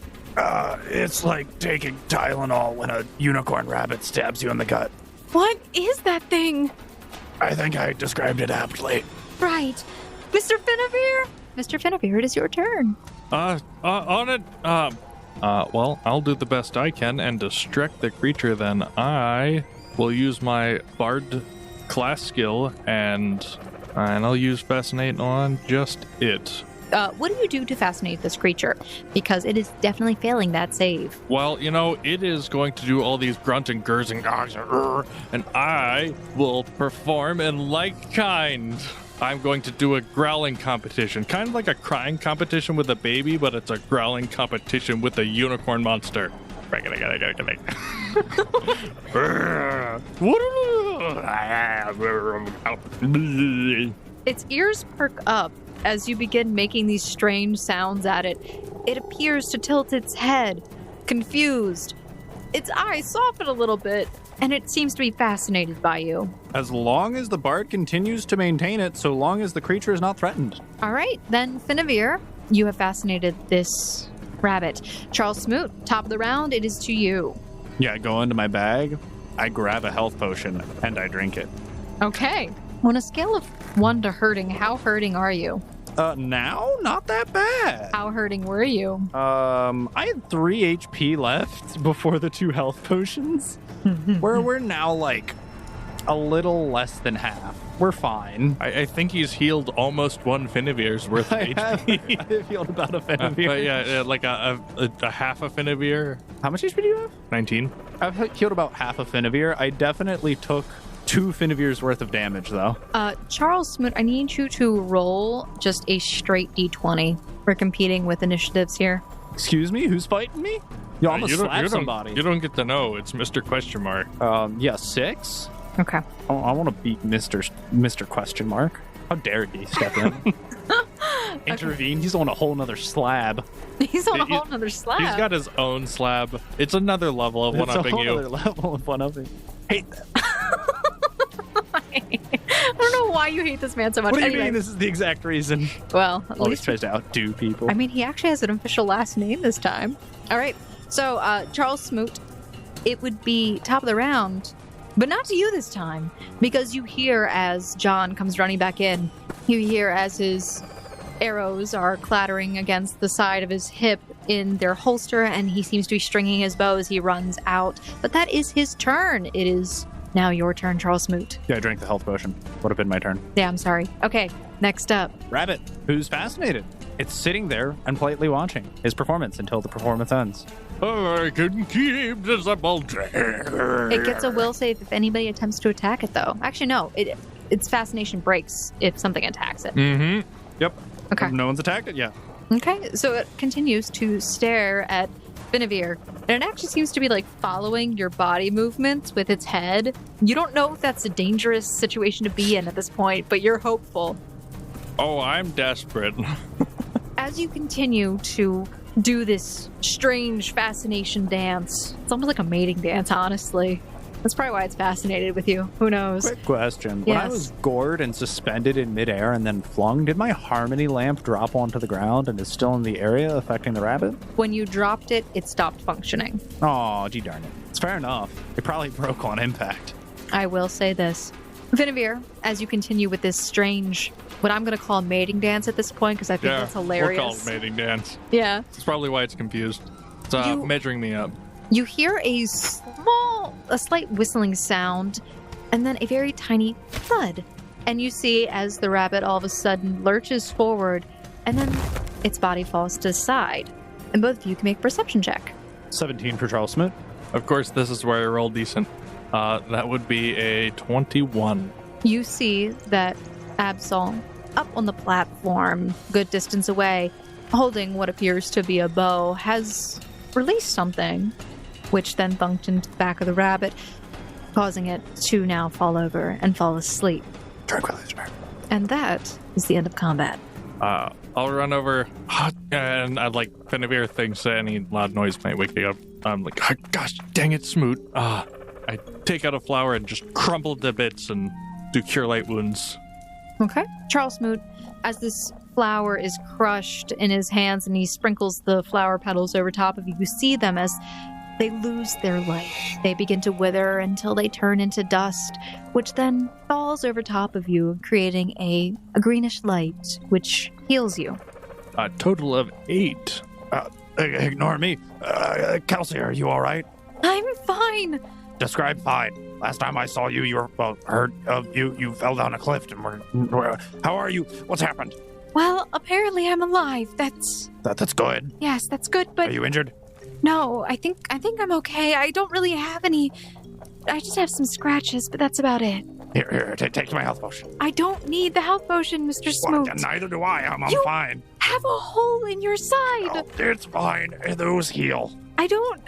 It's like taking Tylenol when a unicorn rabbit stabs you in the gut. What is that thing? I think I described it aptly. Right. Mr. Finavir? Mr. Finavir, it is your turn. On it. Well, I'll do the best I can and distract the creature. Then I will use my Bard class skill and I'll use Fascinate on just it. What do you do to fascinate this creature? Because it is definitely failing that save. Well, it is going to do all these grunt and gurs and gogs and I will perform in like kind. I'm going to do a growling competition, kind of like a crying competition with a baby, but it's a growling competition with a unicorn monster. Its ears perk up as you begin making these strange sounds at it. It appears to tilt its head, confused. Its eyes soften a little bit, and it seems to be fascinated by you. As long as the bard continues to maintain it, so long as the creature is not threatened. All right, then Finavir, you have fascinated this rabbit. Charles Smoot, top of the round, it is to you. Yeah, I go into my bag, I grab a health potion, and I drink it. Okay. On a scale of 1 to hurting, how hurting are you? Now? Not that bad. How hurting were you? I had 3 HP left before the 2 health potions. We're now like a little less than half. We're fine. I think he's healed almost 1 Finavir's worth of HP. I've healed about a Finavir. Like a half a Finavir. How much HP do you have? 19. I've healed about half a Finavir. I definitely took 2 Finavir's worth of damage, though. Charles Smoot, I need you to roll just a straight D20. We're competing with initiatives here. Excuse me? Who's fighting me? You almost slapped somebody. You don't get to know. It's Mr. Question Mark. Yeah, 6. Okay. I want to beat Mr. Question Mark. How dare he step in? Intervene. He's on a whole nother slab. He's on a whole nother slab. He's got his own slab. It's another level of one-upping you. It's a whole other level of one-upping. Hate that. I don't know why you hate this man so much. What do you mean this is the exact reason? Well, at Always least tries to outdo people. I mean, he actually has an official last name this time. All right. So, Charles Smoot, it would be top of the round, but not to you this time, because you hear as John comes running back in, you hear as his arrows are clattering against the side of his hip in their holster, and he seems to be stringing his bow as he runs out. But that is his turn. It is now your turn, Charles Smoot. Yeah, I drank the health potion. Would have been my turn. Yeah, I'm sorry. Okay, next up. Rabbit, who's fascinated. It's sitting there and politely watching his performance until the performance ends. I can keep this up all day. It gets a will save if anybody attempts to attack it, though. Actually, no. Its fascination breaks if something attacks it. Mm-hmm. Yep. Okay. If no one's attacked it, yeah. Okay, so it continues to stare at Finavir, and it actually seems to be like following your body movements with its head. You don't know if that's a dangerous situation to be in at this point, but you're hopeful. Oh, I'm desperate. As you continue to do this strange fascination dance, it's almost like a mating dance, honestly. That's probably why it's fascinated with you. Who knows? Quick question. When I was gored and suspended in midair and then flung, did my harmony lamp drop onto the ground and is still in the area affecting the rabbit? When you dropped it, it stopped functioning. Oh, gee darn it. It's fair enough. It probably broke on impact. I will say this. Finavir, as you continue with this strange, what I'm going to call mating dance at this point, because I think that's hilarious. We'll call it mating dance. Yeah. That's probably why it's confused. It's measuring me up. You hear a slight whistling sound, and then a very tiny thud. And you see as the rabbit all of a sudden lurches forward, and then its body falls to the side. And both of you can make a perception check. 17 for Charles Smoot. Of course, this is where I roll decent. That would be a 21. You see that Absol, up on the platform, good distance away, holding what appears to be a bow, has released something, which then thunked into the back of the rabbit, causing it to now fall over and fall asleep. Tranquilizer. And that is the end of combat. I'll run over, and I'd like Finavir thinks any loud noise might wake me up. I'm like, oh, gosh, dang it, Smoot. I take out a flower and just crumble it to bits and do cure light wounds. Okay. Charles Smoot, as this flower is crushed in his hands and he sprinkles the flower petals over top of you, you see them as they lose their light. They begin to wither until they turn into dust, which then falls over top of you, creating a greenish light, which heals you. A total of 8. Ignore me. Kelsey, are you all right? I'm fine. Describe fine. Last time I saw you, heard of you. You fell down a cliff, and how are you? What's happened? Well, apparently I'm alive. That's good. Yes, that's good, but Are you injured? no, I think I'm okay. I don't really have any. I just have some scratches, but that's about it. Here, take my health potion. I don't need the health potion, Mr. Smoot. Well, neither do I. I'm You- fine. Have a hole in your side. Oh, it's fine. Those heal. I don't.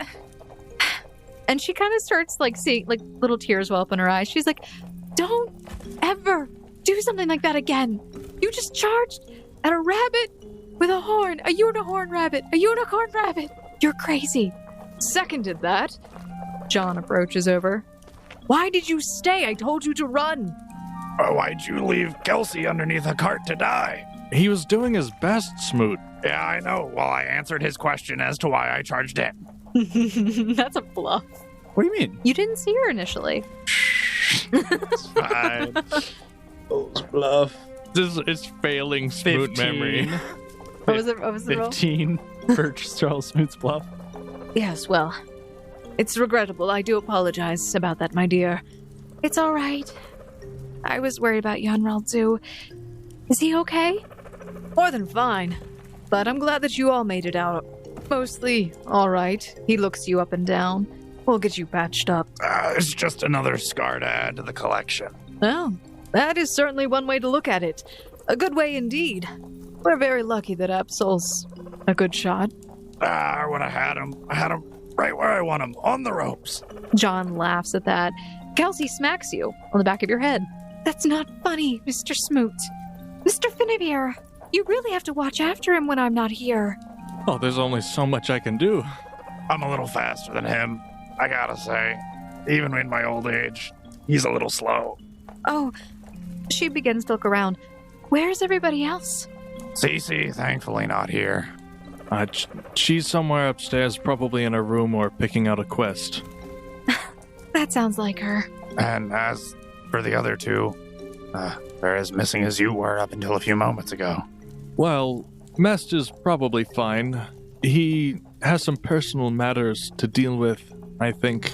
And she kind of starts seeing little tears well up in her eyes. She's like, "Don't ever do something like that again. You just charged at a rabbit with a horn, a unicorn rabbit, a unicorn rabbit. You're crazy." Seconded that. John approaches over. "Why did you stay? I told you to run." Why'd you leave Kelsey underneath a cart to die? He was doing his best, Smoot. Yeah, I know. Well, I answered his question as to why I charged in. That's a bluff. What do you mean? You didn't see her initially. It's fine. Those bluff. This is failing Smoot 15. memory. What was the roll? 15 for Charles Smoot's bluff. Yes, well, it's regrettable. I do apologize about that, my dear. It's all right. I was worried about Yanral too. Is he okay? More than fine. But I'm glad that you all made it out. Mostly all right. He looks you up and down. We'll get you patched up. It's just another scar to add to the collection. Well, that is certainly one way to look at it. A good way indeed. We're very lucky that Absol's a good shot. I would have had him. I had him right where I want him, on the ropes. John laughs at that. Kelsey smacks you on the back of your head. That's not funny, Mr. Smoot. Mr. Finavir, you really have to watch after him when I'm not here. Oh, there's only so much I can do. I'm a little faster than him, I gotta say. Even in my old age, he's a little slow. Oh, she begins to look around. Where's everybody else? Cici, thankfully not here. She's somewhere upstairs, probably in a room or picking out a quest. That sounds like her. And as for the other two, they're as missing as you were up until a few moments ago. Well, Mest is probably fine. He has some personal matters to deal with, I think,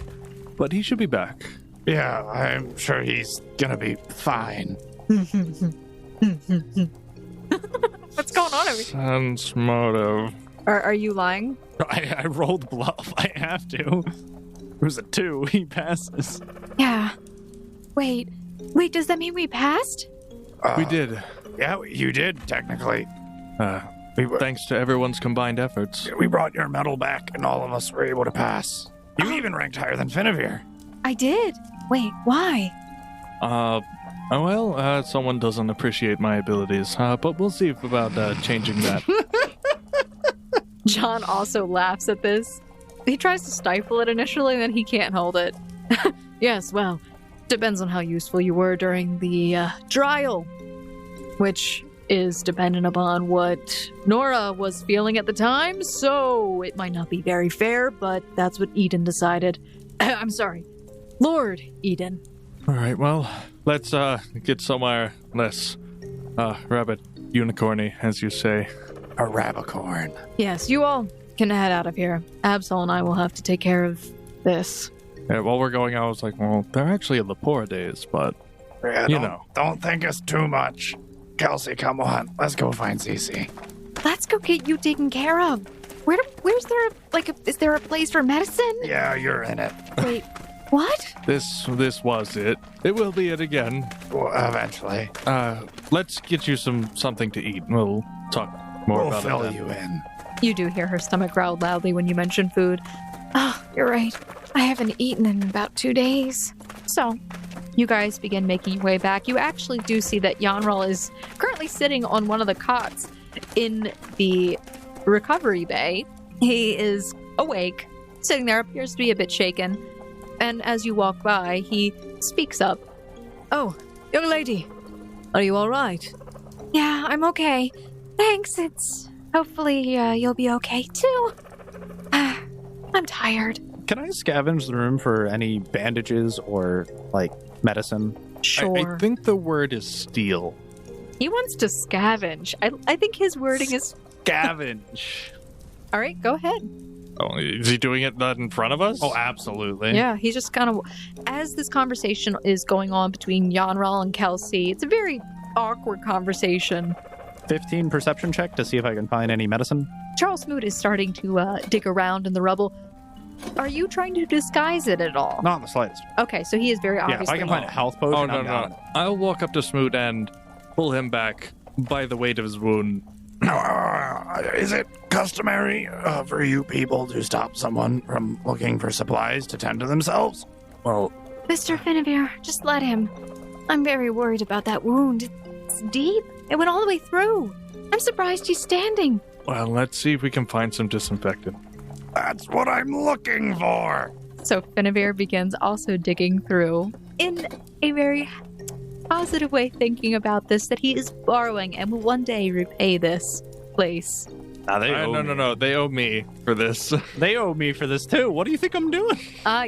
but he should be back. Yeah, I'm sure he's gonna be fine. What's going on over here? Sense motive. Are you lying? I rolled bluff. I have to. It was a 2. He passes. Yeah. Wait, does that mean we passed? We did. Yeah, you did, technically. Thanks to everyone's combined efforts. We brought your medal back, and all of us were able to pass. You even ranked higher than Finavir. I did. Wait, why? Someone doesn't appreciate my abilities, but we'll see about changing that. John also laughs at this. He tries to stifle it initially, and then he can't hold it. Yes, well, depends on how useful you were during the trial, which is dependent upon what Nora was feeling at the time, so it might not be very fair, but that's what Edyn decided. I'm sorry, Lord Edyn. All right, well, let's get somewhere less rabbit unicorny, as you say. A rabicorn. Yes, you all can head out of here. Absol and I will have to take care of this. Yeah, while we're going, I was like, well, they're actually in the poor days, but Yeah, you know. Don't think us too much. Kelsey, come on. Let's go find Cici. Let's go get you taken care of. Where's there, is there a place for medicine? Yeah, you're in it. Wait, what? This was it. It will be it again. Well, eventually. Let's get you something to eat. We'll talk more We'll about fill it then. you in. You do hear her stomach growl loudly when you mention food. Oh, you're right. I haven't eaten in about 2 days. So, you guys begin making your way back. You actually do see that Yanral is currently sitting on one of the cots in the recovery bay. He is awake, sitting there, appears to be a bit shaken. And as you walk by, he speaks up. Oh, young lady, are you all right? Yeah, I'm okay. Thanks. Hopefully you'll be okay too. I'm tired. Can I scavenge the room for any bandages or, like, medicine? Sure. I think the word is steal. He wants to scavenge. I think his wording is... Scavenge. All right, go ahead. Oh, is he doing it not in front of us? Oh, absolutely. Yeah, he's just kind of... As this conversation is going on between Yanral and Kelsey, it's a very awkward conversation. 15 perception check to see if I can find any medicine. Charles Smoot is starting to dig around in the rubble. Are you trying to disguise it at all? Not in the slightest. Okay, so he is very Yeah, if obviously... I can find a health potion, Oh, no, I'm down. no. I'll walk up to Smoot and pull him back by the weight of his wound. Is it customary for you people to stop someone from looking for supplies to tend to themselves? Well, Mr. Finavir, just let him. I'm very worried about that wound. It's deep. It went all the way through. I'm surprised he's standing. let's see if we can find some disinfectant. That's what I'm looking for. So Finavir begins also digging through in a very positive way, thinking about this, that he is borrowing and will one day repay this place. Nah, they owe me. No. They owe me for this. They owe me for this, too. What do you think I'm doing?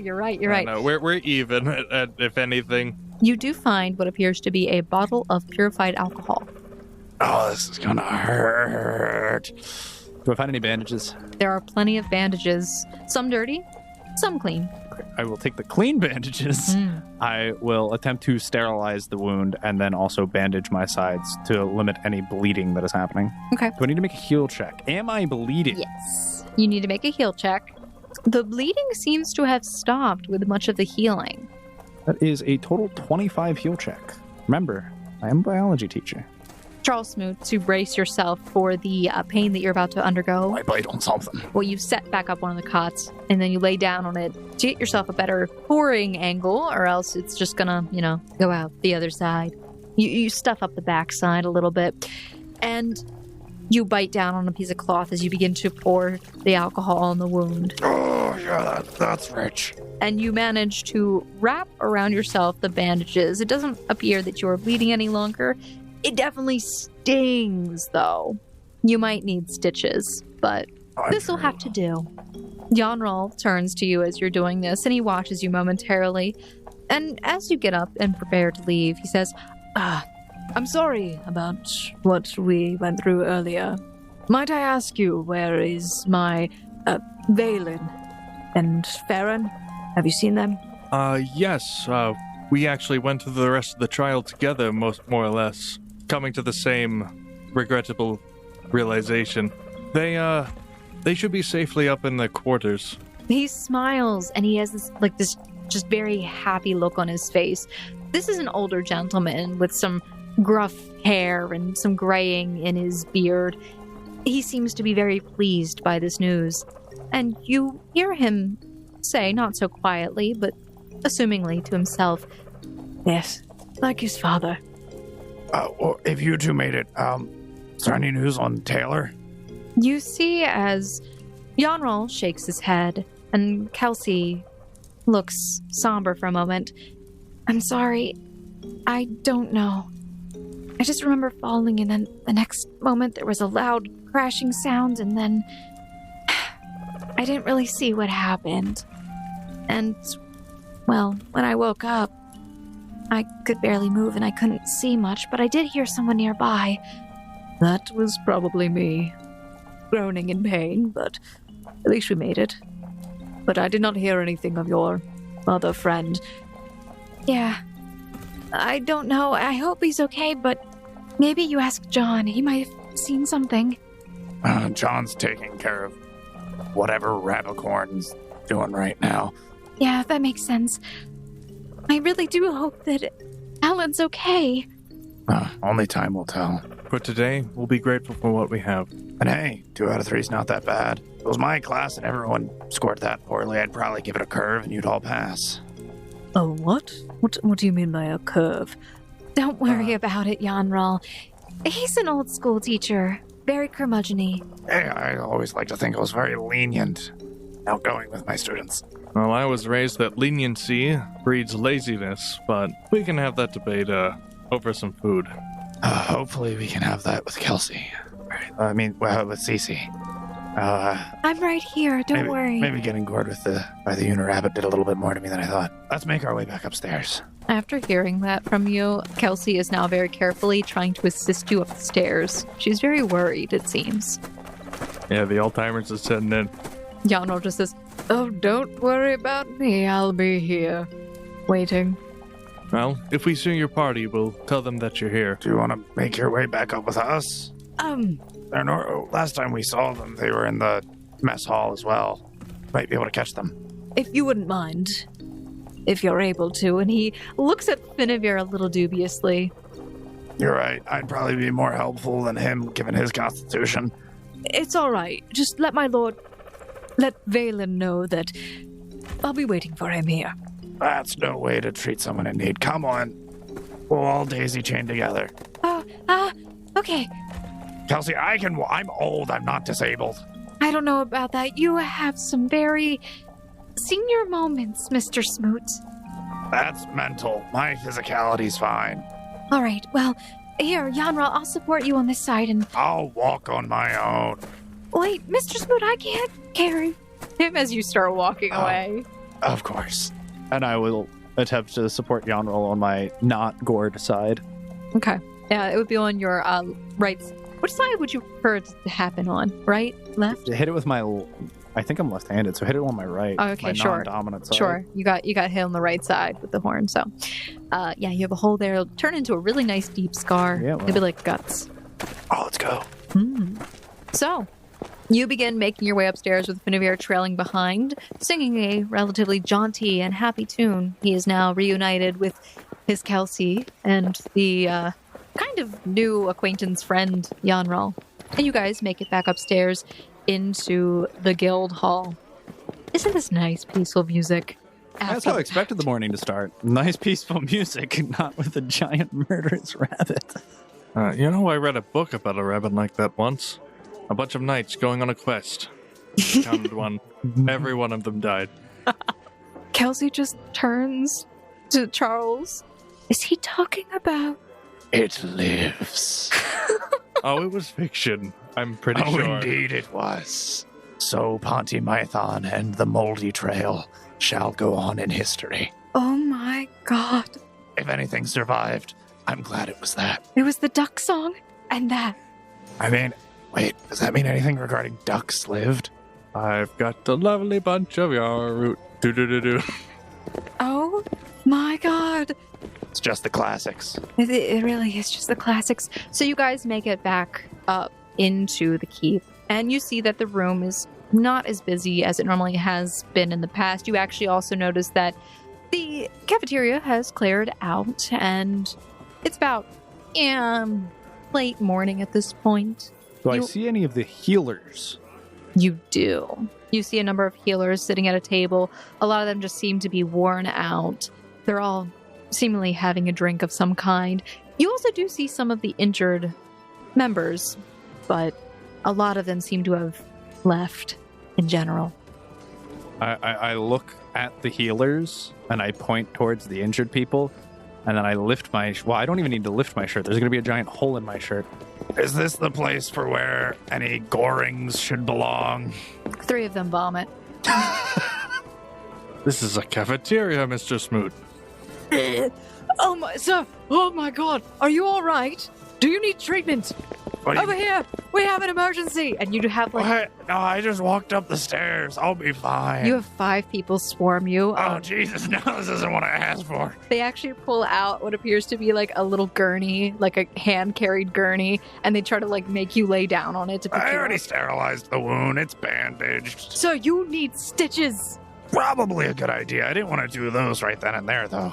You're right, you're right. No, we're even, if anything. You do find what appears to be a bottle of purified alcohol. Oh, this is gonna hurt. Do I find any bandages? There are plenty of bandages, some dirty, some clean. I will take the clean bandages. I will attempt to sterilize the wound and then also bandage my sides to limit any bleeding that is happening. Okay. Do I need to make a heal check? Am I bleeding? Yes. You need to make a heal check. The bleeding seems to have stopped with much of the healing. That is a total 25 heal check. Remember, I am a biology teacher. Charles Smoot, to brace yourself for the pain that you're about to undergo. I bite on something. Well, you set back up one of the cots, and then you lay down on it to get yourself a better pouring angle, or else it's just gonna, go out the other side. You stuff up the backside a little bit, and you bite down on a piece of cloth as you begin to pour the alcohol on the wound. Oh, yeah, that's rich. And you manage to wrap around yourself the bandages. It doesn't appear that you're bleeding any longer. It definitely stings, though. You might need stitches, but this will have to do. Yanral turns to you as you're doing this, and he watches you momentarily. And as you get up and prepare to leave, he says, I'm sorry about what we went through earlier. Might I ask you, where is my Valen and Farron? Have you seen them? Yes. We actually went through the rest of the trial together, more or less, coming to the same regrettable realization. They should be safely up in their quarters. he smiles, and he has this just very happy look on his face. This is an older gentleman with some gruff hair and some graying in his beard. He seems to be very pleased by this news. And you hear him say, not so quietly, but assumingly to himself, Yes, like his father. Well, if you two made it, is there any news on Taylor? you see as Yanral shakes his head and Kelsey looks somber for a moment. I'm sorry. I don't know. I just remember falling, and then the next moment there was a loud crashing sound, and then I didn't really see what happened. And, well, when I woke up, I could barely move and I couldn't see much, but I did hear someone nearby. That was probably me, groaning in pain, but at least we made it. But I did not hear anything of your other friend. Yeah. I don't know. I hope he's okay, but maybe you ask John. He might have seen something. John's taking care of whatever Rabicorn's doing right now. Yeah, that makes sense. I really do hope that Alan's okay. Only time will tell. For today, we'll be grateful for what we have. And hey, 2 out of 3 is not that bad. If it was my class and everyone scored that poorly, I'd probably give it a curve and you'd all pass. Oh, what? What do you mean by a curve? Don't worry about it, Yanral. He's an old school teacher. Very curmudgeon-y. Hey, I always like to think I was very lenient, outgoing with my students. Well, I was raised that leniency breeds laziness, but we can have that debate over some food. Hopefully we can have that with Kelsey. With Cici. I'm right here, don't worry. Maybe getting gored by the Unirabbit did a little bit more to me than I thought. Let's make our way back upstairs. After hearing that from you, Kelsey is now very carefully trying to assist you upstairs. She's very worried, it seems. Yeah, the Alzheimer's is setting in. Yanral just says, Oh, don't worry about me. I'll be here, waiting. Well, if we see your party, we'll tell them that you're here. Do you want to make your way back up with us? Last time we saw them, they were in the mess hall as well. Might be able to catch them. If you wouldn't mind, if you're able to. and he looks at Finavir a little dubiously. You're right. I'd probably be more helpful than him, given his constitution. It's all right. Just let Valen know that I'll be waiting for him here. That's no way to treat someone in need. Come on. We'll all daisy chain together. Okay. Kelsey, I'm old. I'm not disabled. I don't know about that. You have some very senior moments, Mr. Smoot. That's mental. My physicality's fine. All right, well, here, Yanral, I'll support you on this side and... I'll walk on my own. Wait, Mr. Smoot, I can't carry Him as you start walking away. Of course. And I will attempt to support Yanral on my not gored side. Okay. Yeah, it would be on your right. Which side would you prefer it to happen on? Right? Left? Hit it with my... I think I'm left-handed, so hit it on my right. Oh, okay, my sure. non-dominant side. Sure. You got hit on the right side with the horn, so... yeah, you have a hole there. It'll turn into a really nice deep scar. Yeah, well. It'll be like guts. Oh, let's go. So, you begin making your way upstairs with Finavir trailing behind, singing a relatively jaunty and happy tune. He is now reunited with his Kelsey and the kind of new acquaintance friend, Yanral. And you guys make it back upstairs into the guild hall. Isn't this nice, peaceful music? That's how I expected the morning to start. Nice, peaceful music, not with a giant murderous rabbit. I read a book about a rabbit like that once. A bunch of knights going on a quest. I counted one. Every one of them died. Kelsey just turns to Charles. Is he talking about... It lives. Oh, it was fiction. I'm pretty sure. Oh, indeed it was. So Pontymathon and the Moldy Trail shall go on in history. Oh my god. If anything survived, I'm glad it was that. It was the duck song and that. I mean, wait, does that mean anything regarding ducks lived? I've got a lovely bunch of yarroot. Do-do-do-do. Oh my god. It's just the classics. It really is just the classics. So you guys make it back up into the keep, and you see that the room is not as busy as it normally has been in the past. You actually also notice that the cafeteria has cleared out, and it's about late morning at this point. Do I see any of the healers? You do. You see a number of healers sitting at a table. A lot of them just seem to be worn out. They're all seemingly having a drink of some kind. You also do see some of the injured members, but a lot of them seem to have left in general. I look at the healers and I point towards the injured people, and then I lift my... Well, I don't even need to lift my shirt. There's going to be a giant hole in my shirt. Is this the place for where any gorings should belong? 3 of them vomit. This is a cafeteria, Mr. Smoot. Oh my, sir! Oh my God! Are you all right? Do you need treatment? Over here! We have an emergency! And you have What? No, I just walked up the stairs. I'll be fine. you have 5 people swarm you. Oh, Jesus, no, this isn't what I asked for. They actually pull out what appears to be like a little gurney, like a hand-carried gurney, and they try to like make you lay down on it to pick I you already up. sterilized the wound. It's bandaged. Sir, you need stitches! Probably a good idea. I didn't want to do those right then and there, though.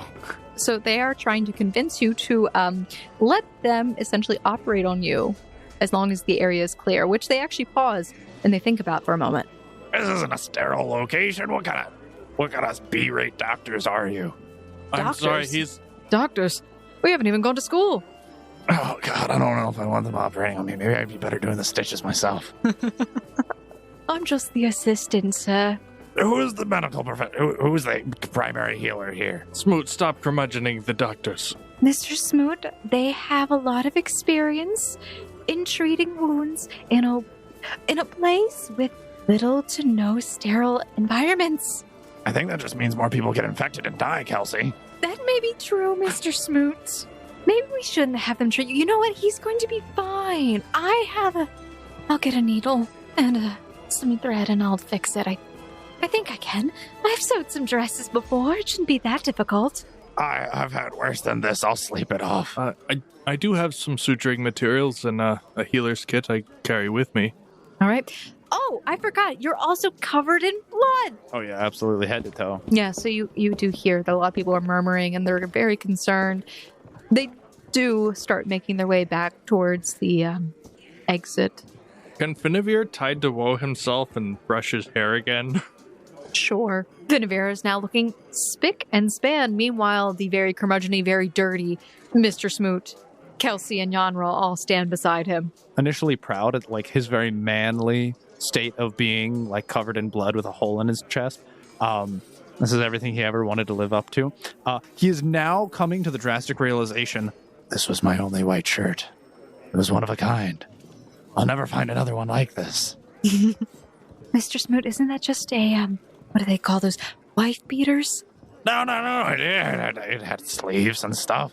So they are trying to convince you to let them essentially operate on you as long as the area is clear, which they actually pause and they think about for a moment. This isn't a sterile location. What kind of B-rate doctors are you? I'm Doctors? sorry, he's... Doctors, we haven't even gone to school. Oh, God, I don't know if I want them operating on me. Maybe I'd be better doing the stitches myself. I'm just the assistant, sir. Who is the medical professional? Who's the primary healer here? Smoot, stop curmudgeoning the doctors. Mr. Smoot, they have a lot of experience in treating wounds in a place with little to no sterile environments. I think that just means more people get infected and die, Kelsey. That may be true, Mr. Smoot. Maybe we shouldn't have them treat you. You know what? He's going to be fine. I'll get a needle and some thread and I'll fix it. I think I can. I've sewed some dresses before. It shouldn't be that difficult. I've had worse than this. I'll sleep it off. I do have some suturing materials and a healer's kit I carry with me. All right. Oh, I forgot. You're also covered in blood. Oh yeah, absolutely, head to toe. Yeah, so you do hear that a lot of people are murmuring and they're very concerned. They do start making their way back towards the exit. Can Finavir tide to woe himself and brush his hair again? Sure. Finavir is now looking spick and span. Meanwhile, the very curmudgeon-y, very dirty Mr. Smoot, Kelsey, and Yanra all stand beside him. Initially proud at like his very manly state of being like covered in blood with a hole in his chest. This is everything he ever wanted to live up to. He is now coming to the drastic realization, This was my only white shirt. It was one of a kind. I'll never find another one like this. Mr. Smoot, isn't that just a, what do they call those? Wife beaters? No. It had sleeves and stuff.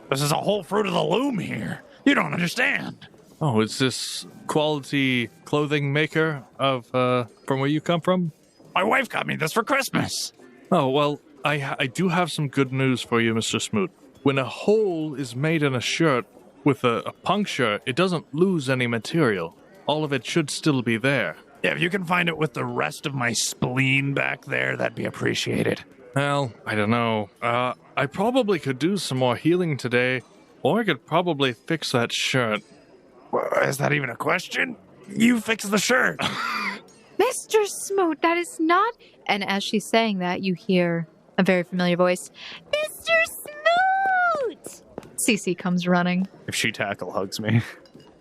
This is a whole fruit of the loom here. You don't understand. Oh, is this quality clothing maker of from where you come from? My wife got me this for Christmas. Oh, well, I do have some good news for you, Mr. Smoot. When a hole is made in a shirt with a puncture, it doesn't lose any material. All of it should still be there. Yeah, if you can find it with the rest of my spleen back there, that'd be appreciated. Well, I don't know. I probably could do some more healing today, or I could probably fix that shirt. Well, is that even a question? You fix the shirt. Mr. Smoot, that is not... And as she's saying that, you hear a very familiar voice. Mr. Smoot! Cici comes running. if she tackle hugs me,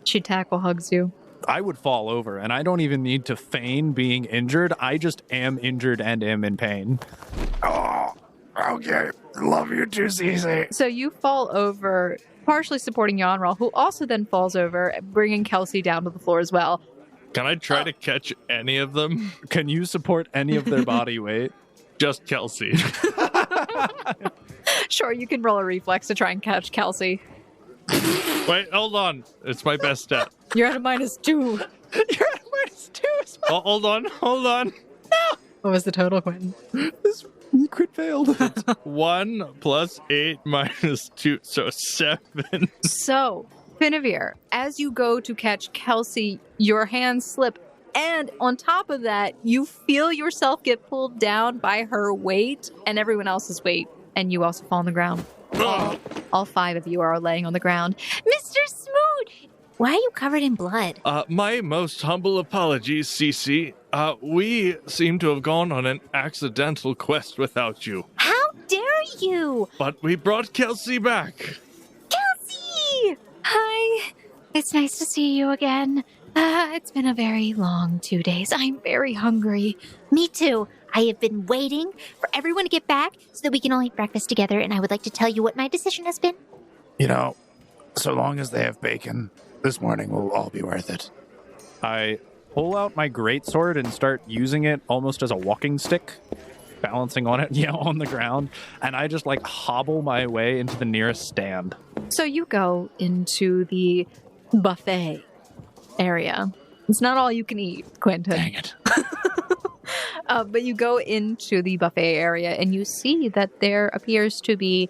She tackle hugs you. I would fall over, and I don't even need to feign being injured. I just am injured and am in pain. Oh, okay. Love you too, Cici. So you fall over, partially supporting Yanral, who also then falls over, bringing Kelsey down to the floor as well. Can I try to catch any of them? Can you support any of their body weight? Just Kelsey. Sure, you can roll a reflex to try and catch Kelsey. Wait, hold on. It's my best stat. You're at a -2. You're at -2 as well. Oh, hold on. What was the total, Quentin? You crit failed. 1 + 8 - 2, so 7. So, Finavir, as you go to catch Kelsey, your hands slip, and on top of that, you feel yourself get pulled down by her weight and everyone else's weight, and you also fall on the ground. All 5 of you are laying on the ground. Mr. Smoot! Why are you covered in blood? My most humble apologies, Cici. We seem to have gone on an accidental quest without you. How dare you? But we brought Kelsey back. Kelsey! Hi. It's nice to see you again. It's been a very long 2 days. I'm very hungry. Me too. I have been waiting for everyone to get back so that we can all eat breakfast together, and I would like to tell you what my decision has been. You know, so long as they have bacon, this morning will all be worth it. I pull out my greatsword and start using it almost as a walking stick. balancing on it, on the ground, and I just like hobble my way into the nearest stand. So you go into the buffet area. It's not all you can eat, Quentin. Dang it. But you go into the buffet area and you see that there appears to be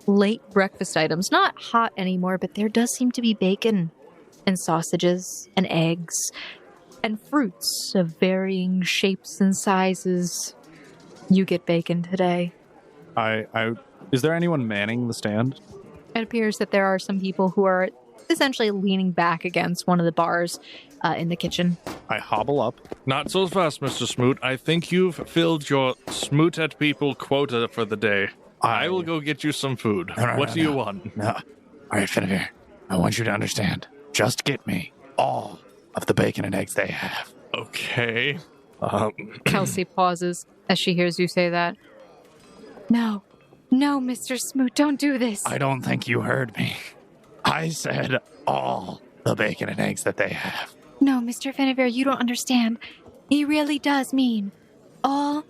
late breakfast items. Not hot anymore, but there does seem to be bacon and sausages and eggs and fruits of varying shapes and sizes. You get bacon today. Is there anyone manning the stand? It appears that there are some people who are essentially leaning back against one of the bars in the kitchen. I hobble up. Not so fast, Mr. Smoot. I think you've filled your smoot at people quota for the day. I will go get you some food. What do you want? No. All right, Finavir, I want you to understand. Just get me all of the bacon and eggs they have. Okay. Kelsey pauses as she hears you say that. No, Mr. Smoot, don't do this. I don't think you heard me. I said all the bacon and eggs that they have. No, Mr. Finavir, you don't understand. He really does mean all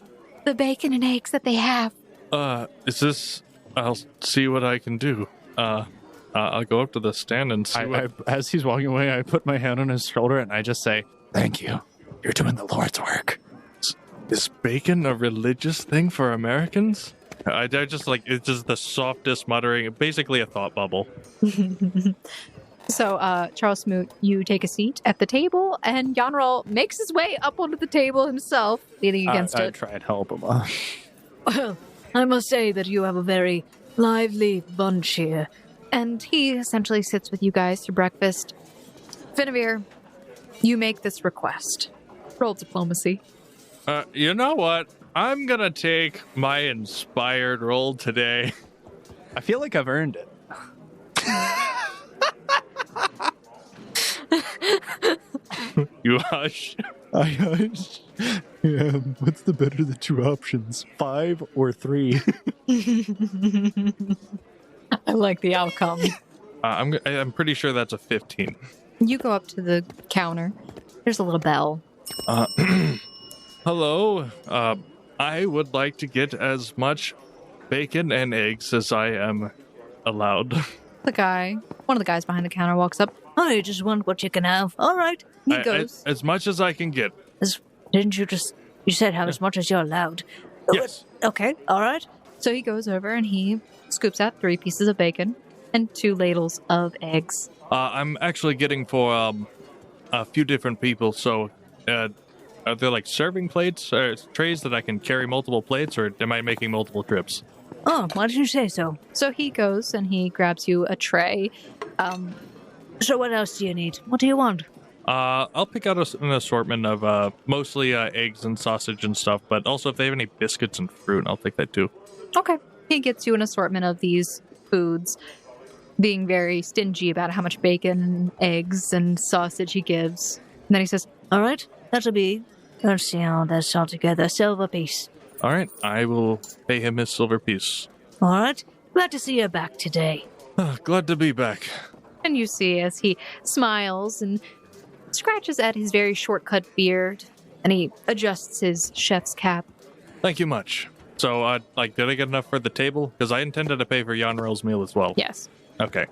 the bacon and eggs that they have. Is this... I'll see what I can do. I'll go up to the stand and see As he's walking away, I put my hand on his shoulder and I just say, Thank you. You're doing the Lord's work. Is bacon a religious thing for Americans? I just it's just the softest muttering, basically a thought bubble. So, Charles Smoot, you take a seat at the table, and Yanrol makes his way up onto the table himself, leaning against I it. try and help him. Well, I must say that you have a very lively bunch here. And he essentially sits with you guys through breakfast. Finavir, you make this request. Roll diplomacy. You know what? I'm gonna take my inspired roll today. I feel like I've earned it. You hush. I hush. Yeah, what's the better of the two options? 5 or 3? I like the outcome. I'm pretty sure that's a 15. You go up to the counter. There's a little bell. Hello. I would like to get as much bacon and eggs as I am allowed. One of the guys behind the counter walks up. I just want what you can have. All right. He goes. As much as I can get. Didn't you you said how as much as you're allowed. Yes. Okay. All right. So he goes over and he scoops out 3 pieces of bacon and 2 ladles of eggs. I'm actually getting for a few different people, so are there like serving plates or trays that I can carry multiple plates, or am I making multiple trips? Oh, why did you say so? So he goes and he grabs you a tray. So what else do you need? What do you want? I'll pick out an assortment of mostly eggs and sausage and stuff, but also if they have any biscuits and fruit, I'll take that too. Okay. He gets you an assortment of these foods, being very stingy about how much bacon, eggs, and sausage he gives. And then he says, All right. That'll be, let's see how that's all together, silver piece. All right. I will pay him his silver piece. All right. Glad to see you back today. Glad to be back. and you see as he smiles and scratches at his very short-cut beard, and he adjusts his chef's cap. Thank you much. So, did I get enough for the table? Because I intended to pay for Yanrel's meal as well. Yes. Okay.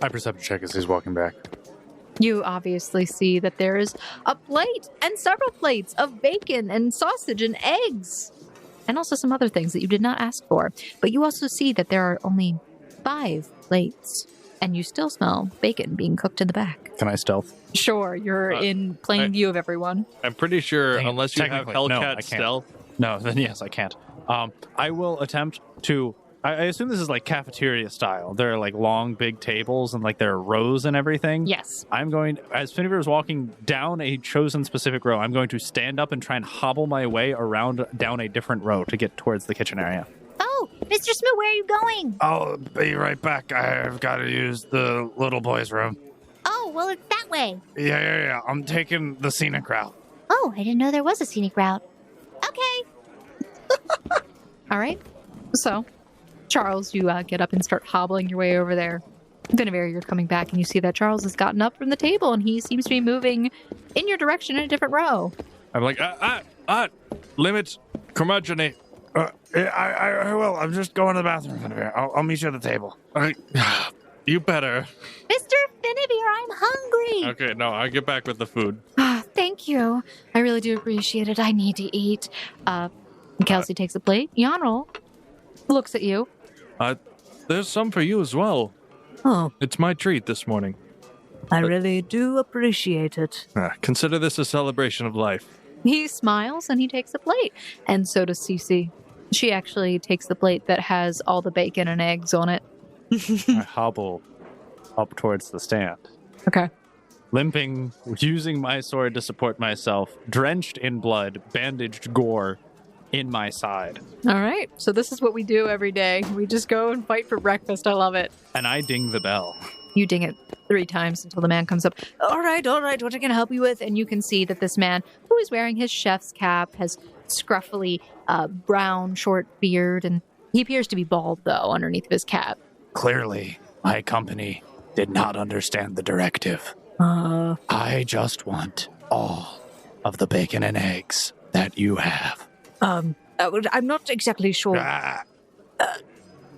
I perception check as he's walking back. You obviously see that there is a plate and several plates of bacon and sausage and eggs, and also some other things that you did not ask for. But you also see that there are only 5 plates, and you still smell bacon being cooked in the back. Can I stealth? Sure, you're in plain view of everyone. I'm pretty sure, Dang it. unless you have Technically, no, I Hellcat can't. stealth. No, then yes, I can't. I will attempt to... I assume this is like cafeteria style. There are like long, big tables and like there are rows and everything. Yes. I'm going, as Finavir is walking down a chosen specific row, I'm going to stand up and try and hobble my way around down a different row to get towards the kitchen area. Oh, Mr. Smoot, where are you going? I'll be right back. I've got to use the little boy's room. Oh, well, it's that way. Yeah. I'm taking the scenic route. Oh, I didn't know there was a scenic route. Okay. All right. So, Charles, you get up and start hobbling your way over there. Finavir, you're coming back, and you see that Charles has gotten up from the table, and he seems to be moving in your direction in a different row. I'm like, limits, curmudgeon. I will. I'm just going to the bathroom, Finavir. I'll meet you at the table. You better. Mr. Finavir, I'm hungry. Okay, no, I'll get back with the food. Thank you. I really do appreciate it. I need to eat. Kelsey takes a plate. Yanrol looks at you. There's some for you as well. Oh, It's my treat this morning. I really do appreciate it. Consider this a celebration of life. He smiles and he takes a plate. And so does Cici. She actually takes the plate that has all the bacon and eggs on it. I hobble up towards the stand, Okay. limping, using my sword to support myself, drenched in blood, bandaged gore in my side. All right. So this is what we do every day. We just go and fight for breakfast. I love it. And I ding the bell. You ding it 3 times until the man comes up. All right. What I can help you with? And you can see that this man, who is wearing his chef's cap, has scruffily brown, short beard, and he appears to be bald, though, underneath of his cap. Clearly, my company did not understand the directive. I just want all of the bacon and eggs that you have. I'm not exactly sure.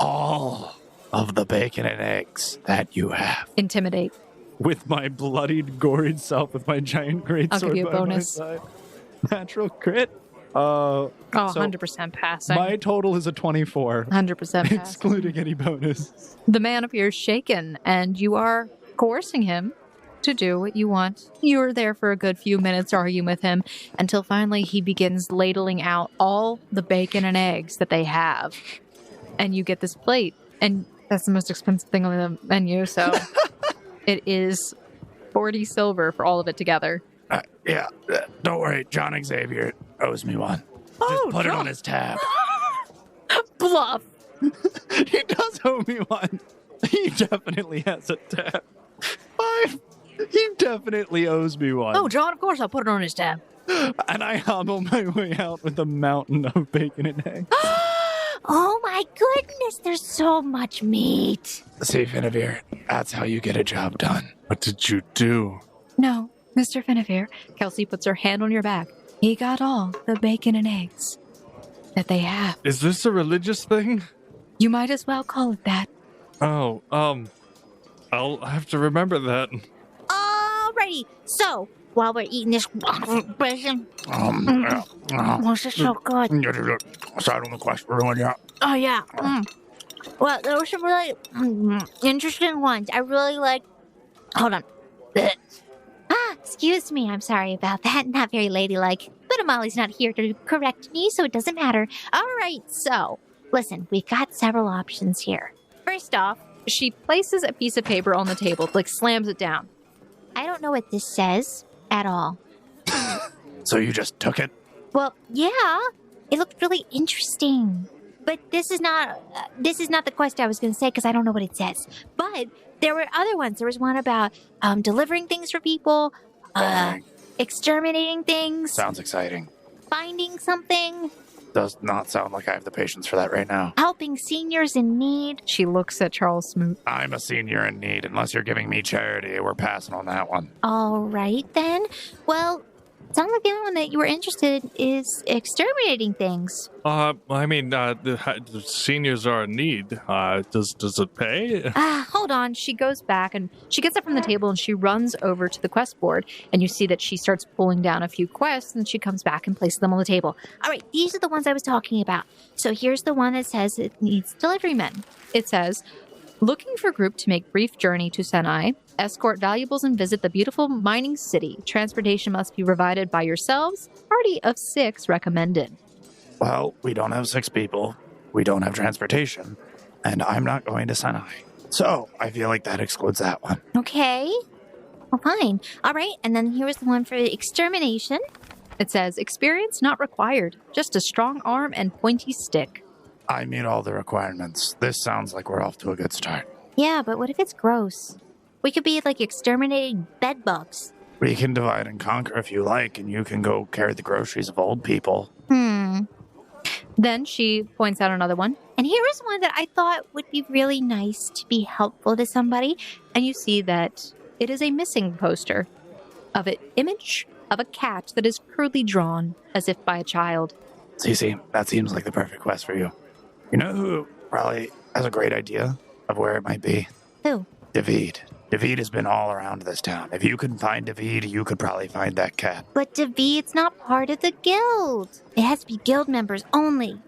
All of the bacon and eggs that you have. Intimidate. With my bloodied, gored self, with my giant greatsword I'll give you a by bonus. my side. Natural crit. Oh, So 100% passing. my total is a 24, 100% passing. excluding any bonus. The man appears shaken, and you are coercing him to do what you want. You're there for a good few minutes arguing with him until finally he begins ladling out all the bacon and eggs that they have. And you get this plate. And that's the most expensive thing on the menu, so it is 40 silver for all of it together. Don't worry. John Xavier owes me one. Just put it on his tab. Bluff! He does owe me one. He definitely has a tab. 5. He definitely owes me one. Oh, John, of course I'll put it on his tab. And I hobble my way out with a mountain of bacon and eggs. Oh my goodness, there's so much meat. See, Finavir, that's how you get a job done. What did you do? No, Mr. Finavir. Kelsey puts her hand on your back. He got all the bacon and eggs that they have. Is this a religious thing? You might as well call it that. Oh, I'll have to remember that. Alrighty, so while we're eating this bacon, this is so good. Start on the question, yeah. Oh yeah. Well, there were some really interesting ones. I really like. Hold on. Excuse me. I'm sorry about that. Not very ladylike. But Amali's not here to correct me, so it doesn't matter. All right. So, listen, we've got several options here. First off, She places a piece of paper on the table, like slams it down. I don't know what this says at all. So you just took it? Well, yeah, it looked really interesting. But this is not the quest I was going to say because I don't know what it says. But there were other ones. There was one about delivering things for people, exterminating things, Sounds exciting. finding something, Does not sound like I have the patience for that right now. helping seniors in need. She looks at Charles Smoot. I'm a senior in need. Unless you're giving me charity, we're passing on that one. All right, then. Well, it sounds like the only one that you were interested in is exterminating things. I mean, the seniors are in need. Does it pay? Hold on. She goes back and she gets up from the table and she runs over to the quest board. And you see that she starts pulling down a few quests and she comes back and places them on the table. All right, these are the ones I was talking about. So here's the one that says it needs delivery men. It says, looking for group to make brief journey to Senai, escort valuables and visit the beautiful mining city. Transportation must be provided by yourselves. Party of 6 recommended. Well, we don't have 6 people. We don't have transportation. And I'm not going to Senai. So I feel like that excludes that one. Okay. Well, fine. All right, and then here's the one for extermination. It says, experience not required, just a strong arm and pointy stick. I meet all the requirements. This sounds like we're off to a good start. Yeah, but what if it's gross? We could be like exterminating bed bugs. We can divide and conquer if you like, and you can go carry the groceries of old people. Then she points out another one. And here is one that I thought would be really nice to be helpful to somebody. And you see that it is a missing poster of an image of a cat that is crudely drawn as if by a child. Cici, that seems like the perfect quest for you. You know who probably has a great idea of where it might be? Who? David. David has been all around this town. If you can find David, you could probably find that cat. But David's not part of the guild. It has to be guild members only.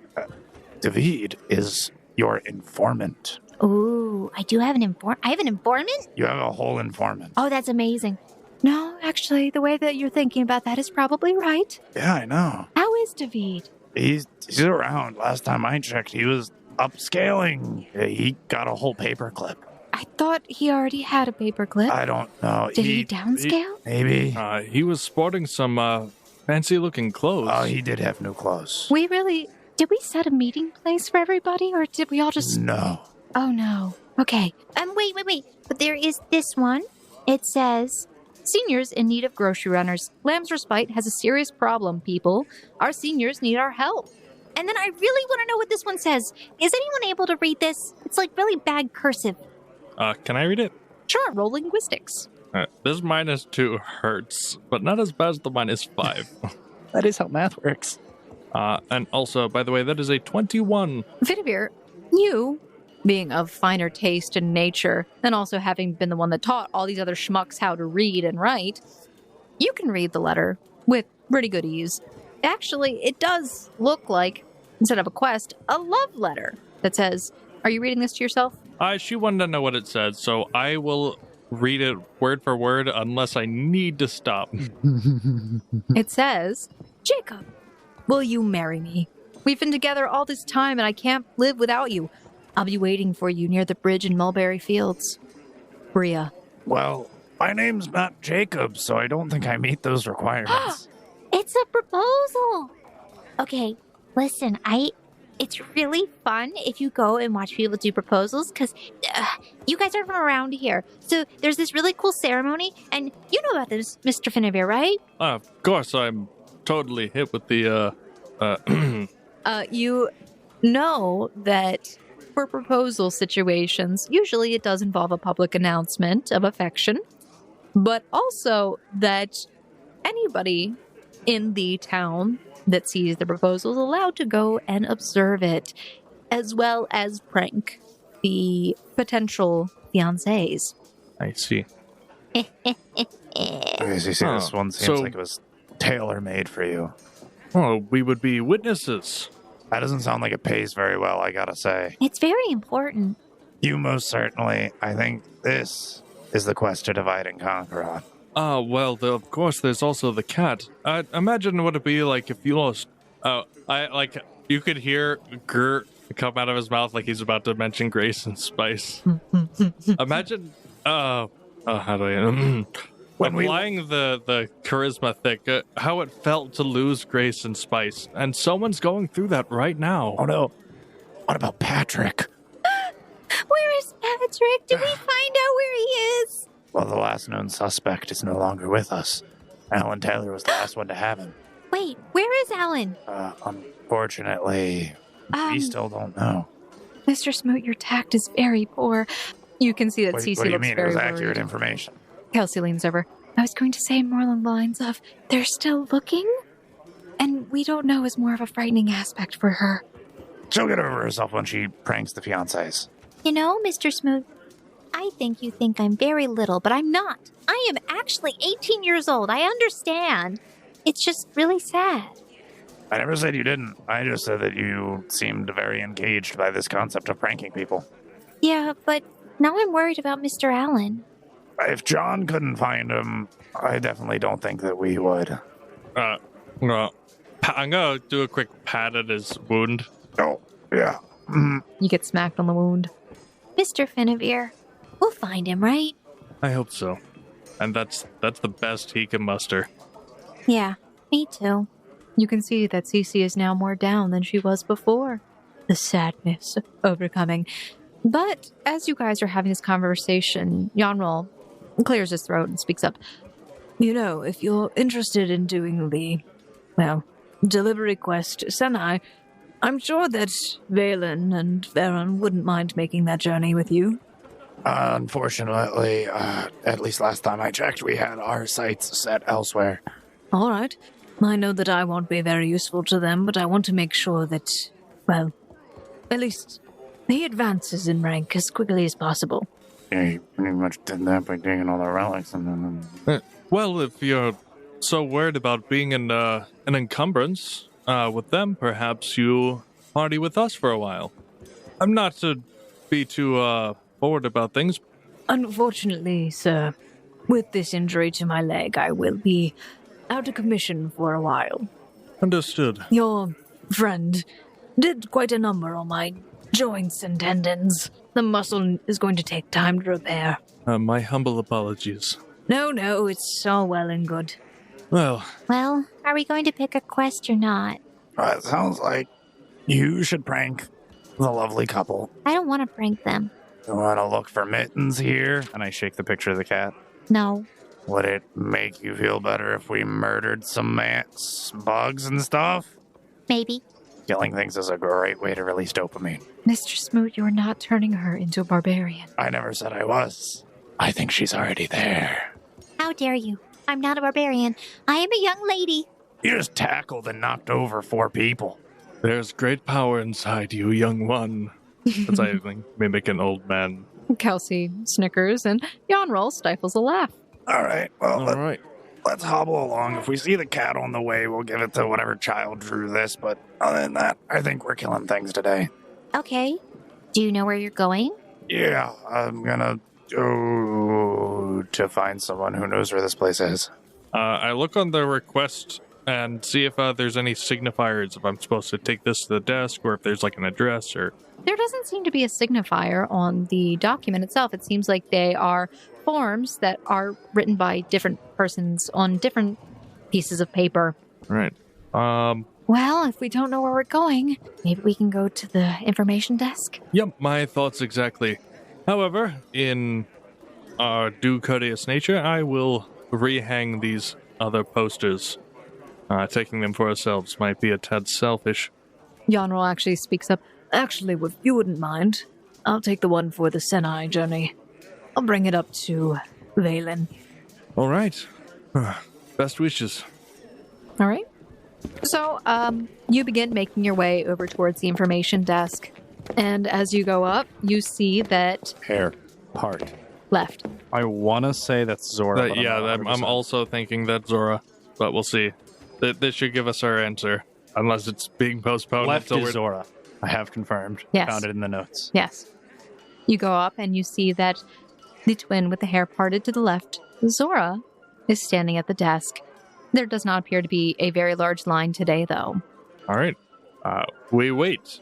David is your informant. Ooh, I do have an I have an informant? You have a whole informant. Oh, that's amazing. No, actually, the way that you're thinking about that is probably right. Yeah, I know. How is David? He's around. Last time I checked, he was upscaling. He got a whole paperclip. I thought he already had a paperclip. I don't know. Did he downscale? Maybe. He was sporting some fancy-looking clothes. Oh, he did have new clothes. Did we set a meeting place for everybody, or did we all just... No. Oh, no. Okay. Wait. But there is this one. It says, Seniors in need of grocery runners. Lamb's Respite has a serious problem, people. Our seniors need our help. and then I really want to know what this one says. Is anyone able to read this? It's like really bad cursive. Can I read it? Sure, roll linguistics. This -2 hurts, but not as bad as the -5. That is how math works. And also, by the way, that is a 21. Finavir, you, being of finer taste and nature, and also having been the one that taught all these other schmucks how to read and write, you can read the letter with pretty good ease. Actually, it does look like, instead of a quest, a love letter that says, are you reading this to yourself? She wanted to know what it said, so I will read it word for word unless I need to stop. It says, Jacob, will you marry me? We've been together all this time and I can't live without you. I'll be waiting for you near the bridge in Mulberry Fields. Bria. Well, my name's not Jacob, so I don't think I meet those requirements. It's a proposal. Okay, listen, it's really fun if you go and watch people do proposals, because you guys are from around here. So there's this really cool ceremony, and you know about this, Mr. Finavir, right? Of course, I'm totally hip with the, You know that for proposal situations, usually it does involve a public announcement of affection, but also that anybody in the town that sees the proposal is allowed to go and observe it, as well as prank the potential fiancés. I see. Okay, so you see, this one seems like it was tailor-made for you. Oh, we would be witnesses. That doesn't sound like it pays very well, I gotta say. It's very important. You most certainly. I think this is the quest to divide and conquer on. Well, of course, there's also the cat. Imagine what it'd be like if you lost... you could hear Gert come out of his mouth like he's about to mention Grace and Spice. Imagine, how do I... When applying the charisma thick, how it felt to lose Grace and Spice. And someone's going through that right now. Oh no. What about Patrick? Where is Patrick? Did we find out where he is? Well, the last known suspect is no longer with us. Alan Taylor was the last one to have him. Wait, where is Alan? Unfortunately, we still don't know. Mr. Smoot, your tact is very poor. You can see that What Cici do you looks mean? It very was worried. accurate information. Kelsey leans over. I was going to say more along the lines of, they're still looking? And we don't know is more of a frightening aspect for her. She'll get over herself when she pranks the fiancés. You know, Mr. Smoot, I think you think I'm very little, but I'm not. I am actually 18 years old. I understand. It's just really sad. I never said you didn't. I just said that you seemed very engaged by this concept of pranking people. Yeah, but now I'm worried about Mr. Allen. If John couldn't find him, I definitely don't think that we would. I'm gonna do a quick pat at his wound. Oh, yeah. You get smacked on the wound. Mr. Finavir, we'll find him, right? I hope so. And that's the best he can muster. Yeah, me too. You can see that Cici is now more down than she was before. The sadness overcoming. But as you guys are having this conversation, Yanrol clears his throat and speaks up. You know, if you're interested in doing the, delivery quest, Senai, I'm sure that Valen and Varen wouldn't mind making that journey with you. Unfortunately, at least last time I checked, we had our sights set elsewhere. All right. I know that I won't be very useful to them, but I want to make sure that, well, at least he advances in rank as quickly as possible. Yeah, you pretty much did that by taking all the relics and then... Well, if you're so worried about being an encumbrance with them, perhaps you party with us for a while. I'm not to be too forward about things. Unfortunately, sir, with this injury to my leg, I will be out of commission for a while. Understood. Your friend did quite a number on my joints and tendons. The muscle is going to take time to repair. My humble apologies. No, it's all well and good. Well, are we going to pick a quest or not? It sounds like you should prank the lovely couple. I don't want to prank them. You want to look for mittens here? And I shake the picture of the cat. No. Would it make you feel better if we murdered some bugs and stuff? Maybe. Killing things is a great way to release dopamine. Mr. Smoot, you're not turning her into a barbarian. I never said I was. I think she's already there. How dare you? I'm not a barbarian. I am a young lady. You just tackled and knocked over 4 people. there's great power inside you, young one. As I mimic an old man. Kelsey snickers, and Yonrol stifles a laugh. All right, well, All right. let's hobble along. If we see the cat on the way, we'll give it to whatever child drew this. But other than that, I think we're killing things today. Okay. Do you know where you're going? Yeah, I'm gonna go to find someone who knows where this place is. I look on the request and see if there's any signifiers, if I'm supposed to take this to the desk or if there's like an address or... There doesn't seem to be a signifier on the document itself. It seems like they are forms that are written by different persons on different pieces of paper. Right. Well, if we don't know where we're going, maybe we can go to the information desk. Yep, my thoughts exactly. However, in our due courteous nature, I will rehang these other posters. Taking them for ourselves might be a tad selfish. Yonrol actually speaks up. Actually, if you wouldn't mind, I'll take the one for the Senai journey. I'll bring it up to Valen. All right. Best wishes. All right. So, you begin making your way over towards the information desk. And as you go up, you see that... Hair. Part. Left. I want to say that's Zora. but I'm not 100%. also thinking that's Zora, but we'll see. This should give us our answer, unless it's being postponed Left until is we're... Zora. I have confirmed. Yes. Found it in the notes. Yes. You go up and you see that the twin with the hair parted to the left, Zora, is standing at the desk. There does not appear to be a very large line today, though. All right. We wait.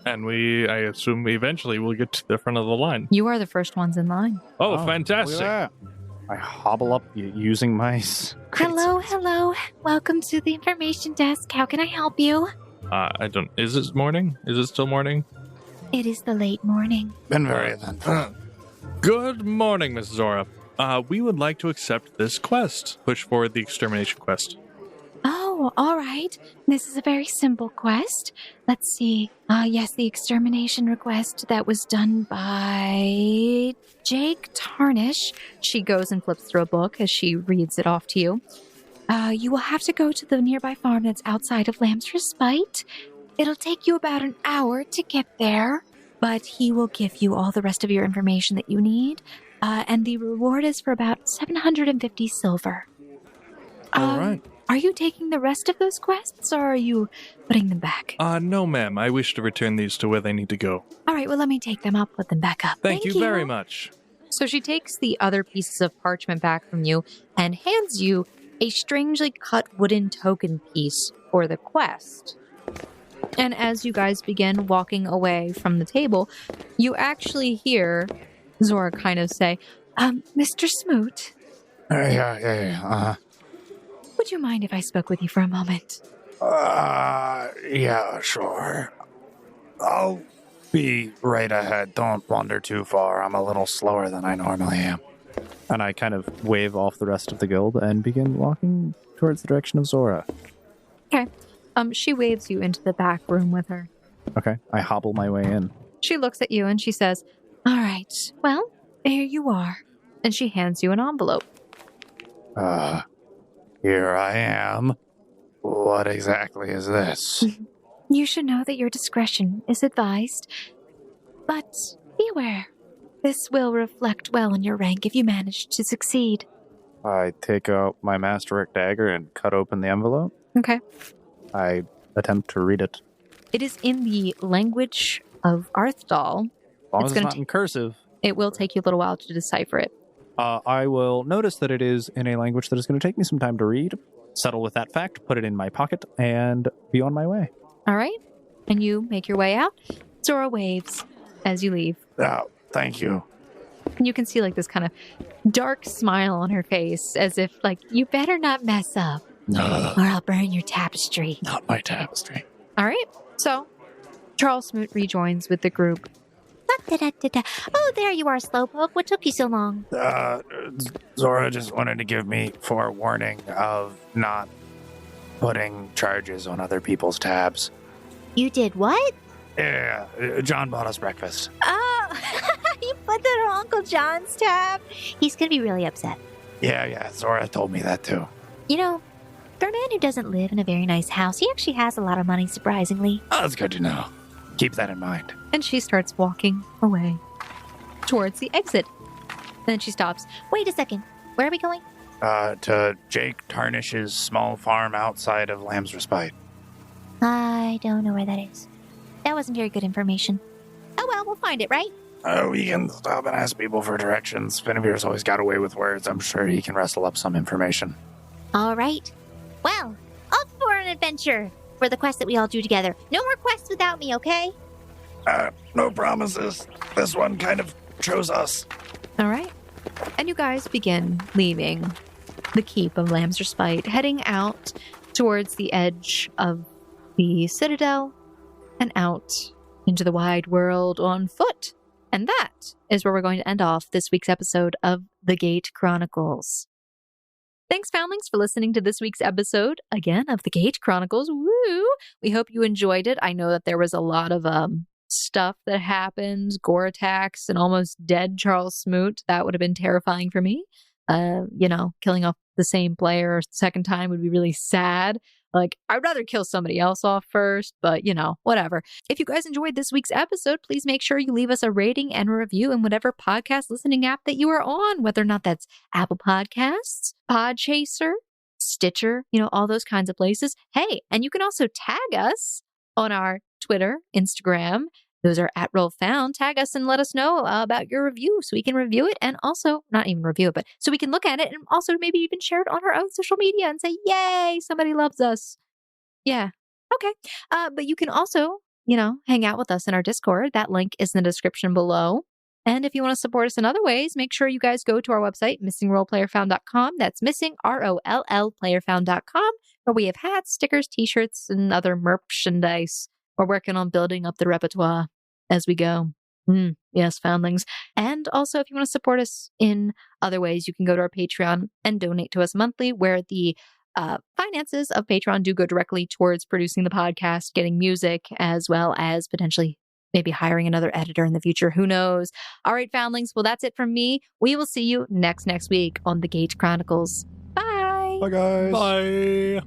And I assume eventually we'll get to the front of the line. You are the first ones in line. Oh, Look fantastic. at that. I hobble up using my... Hello. Welcome to the information desk. How can I help you? I don't... Is it morning? Is it still morning? It is the late morning. Been very eventful. Good morning, Miss Zora. We would like to accept this quest. Push forward the extermination quest. Oh, all right. This is a very simple quest. Let's see. Yes, the extermination request that was done by Jake Tarnish. She goes and flips through a book as she reads it off to you. You will have to go to the nearby farm that's outside of Lamb's Respite. It'll take you about an hour to get there, but he will give you all the rest of your information that you need. And the reward is for about 750 silver. All right. Are you taking the rest of those quests, or are you putting them back? No, ma'am. I wish to return these to where they need to go. All right, well, let me take them. I'll put them back up. Thank you very much. So she takes the other pieces of parchment back from you and hands you a strangely cut wooden token piece for the quest. And as you guys begin walking away from the table, you actually hear Zora kind of say, Mr. Smoot, Yeah. would you mind if I spoke with you for a moment? Yeah, sure. I'll be right ahead. Don't wander too far. I'm a little slower than I normally am. And I kind of wave off the rest of the guild and begin walking towards the direction of Zora. okay. She waves you into the back room with her. Okay, I hobble my way in. She looks at you and she says, All right, well, here you are. and she hands you an envelope. Here I am. What exactly is this? You should know that your discretion is advised. But be aware, this will reflect well on your rank if you manage to succeed. I take out my Masterwork dagger and cut open the envelope. Okay. I attempt to read it. It is in the language of Arthdal. As long It's as it's gonna not in cursive. It will take you a little while to decipher it. I will notice that it is in a language that is going to take me some time to read, settle with that fact, put it in my pocket, and be on my way. All right. And you make your way out. Zora waves as you leave. Oh, thank you. And you can see like this kind of dark smile on her face as if like, you better not mess up No, Or I'll burn your tapestry. not my tapestry. All right. So Charles Smoot rejoins with the group. Da-da-da-da-da. Oh, there you are, Slowpoke. What took you so long? Zora just wanted to give me forewarning of not putting charges on other people's tabs. You did what? Yeah, John bought us breakfast. Oh, you put that on Uncle John's tab? He's going to be really upset. Yeah, Zora told me that too. You know, for a man who doesn't live in a very nice house, he actually has a lot of money, surprisingly. Oh, that's good to know. Keep that in mind. And she starts walking away towards the exit. Then she stops. Wait a second. Where are we going? To Jake Tarnish's small farm outside of Lamb's Respite. I don't know where that is. That wasn't very good information. Oh well, we'll find it, right? We can stop and ask people for directions. Finavir's always got away with words. I'm sure he can wrestle up some information. All right. Well, off for an adventure for the quest that we all do together. No more quests without me, okay? No promises. This one kind of chose us. All right. And you guys begin leaving the keep of Lamb's Respite, heading out towards the edge of the Citadel and out into the wide world on foot. And that is where we're going to end off this week's episode of The Gate Chronicles. Thanks, Foundlings, for listening to this week's episode, again, of The Gate Chronicles. Woo! We hope you enjoyed it. I know that there was a lot of stuff that happened, gore attacks, and almost dead Charles Smoot. That would have been terrifying for me. Killing off the same player a second time would be really sad. Like, I'd rather kill somebody else off first, but, whatever. If you guys enjoyed this week's episode, please make sure you leave us a rating and a review in whatever podcast listening app that you are on, whether or not that's Apple Podcasts, Podchaser, Stitcher, all those kinds of places. Hey, and you can also tag us on our Twitter, Instagram. Those are at RollFound. Tag us and let us know about your review so we can review it and also, not even review it, but so we can look at it and also maybe even share it on our own social media and say, yay, somebody loves us. Yeah. Okay. But you can also, hang out with us in our Discord. That link is in the description below. And if you want to support us in other ways, make sure you guys go to our website, missingrollplayerfound.com. That's missing, ROLL, playerfound.com, where we have hats, stickers, t-shirts, and other merchandise. We're working on building up the repertoire as we go. Yes, Foundlings. And also, if you want to support us in other ways, you can go to our Patreon and donate to us monthly, where the finances of Patreon do go directly towards producing the podcast, getting music, as well as potentially maybe hiring another editor in the future. Who knows? All right, Foundlings. Well, that's it from me. We will see you next week on The Gate Chronicles. Bye. Bye, guys. Bye.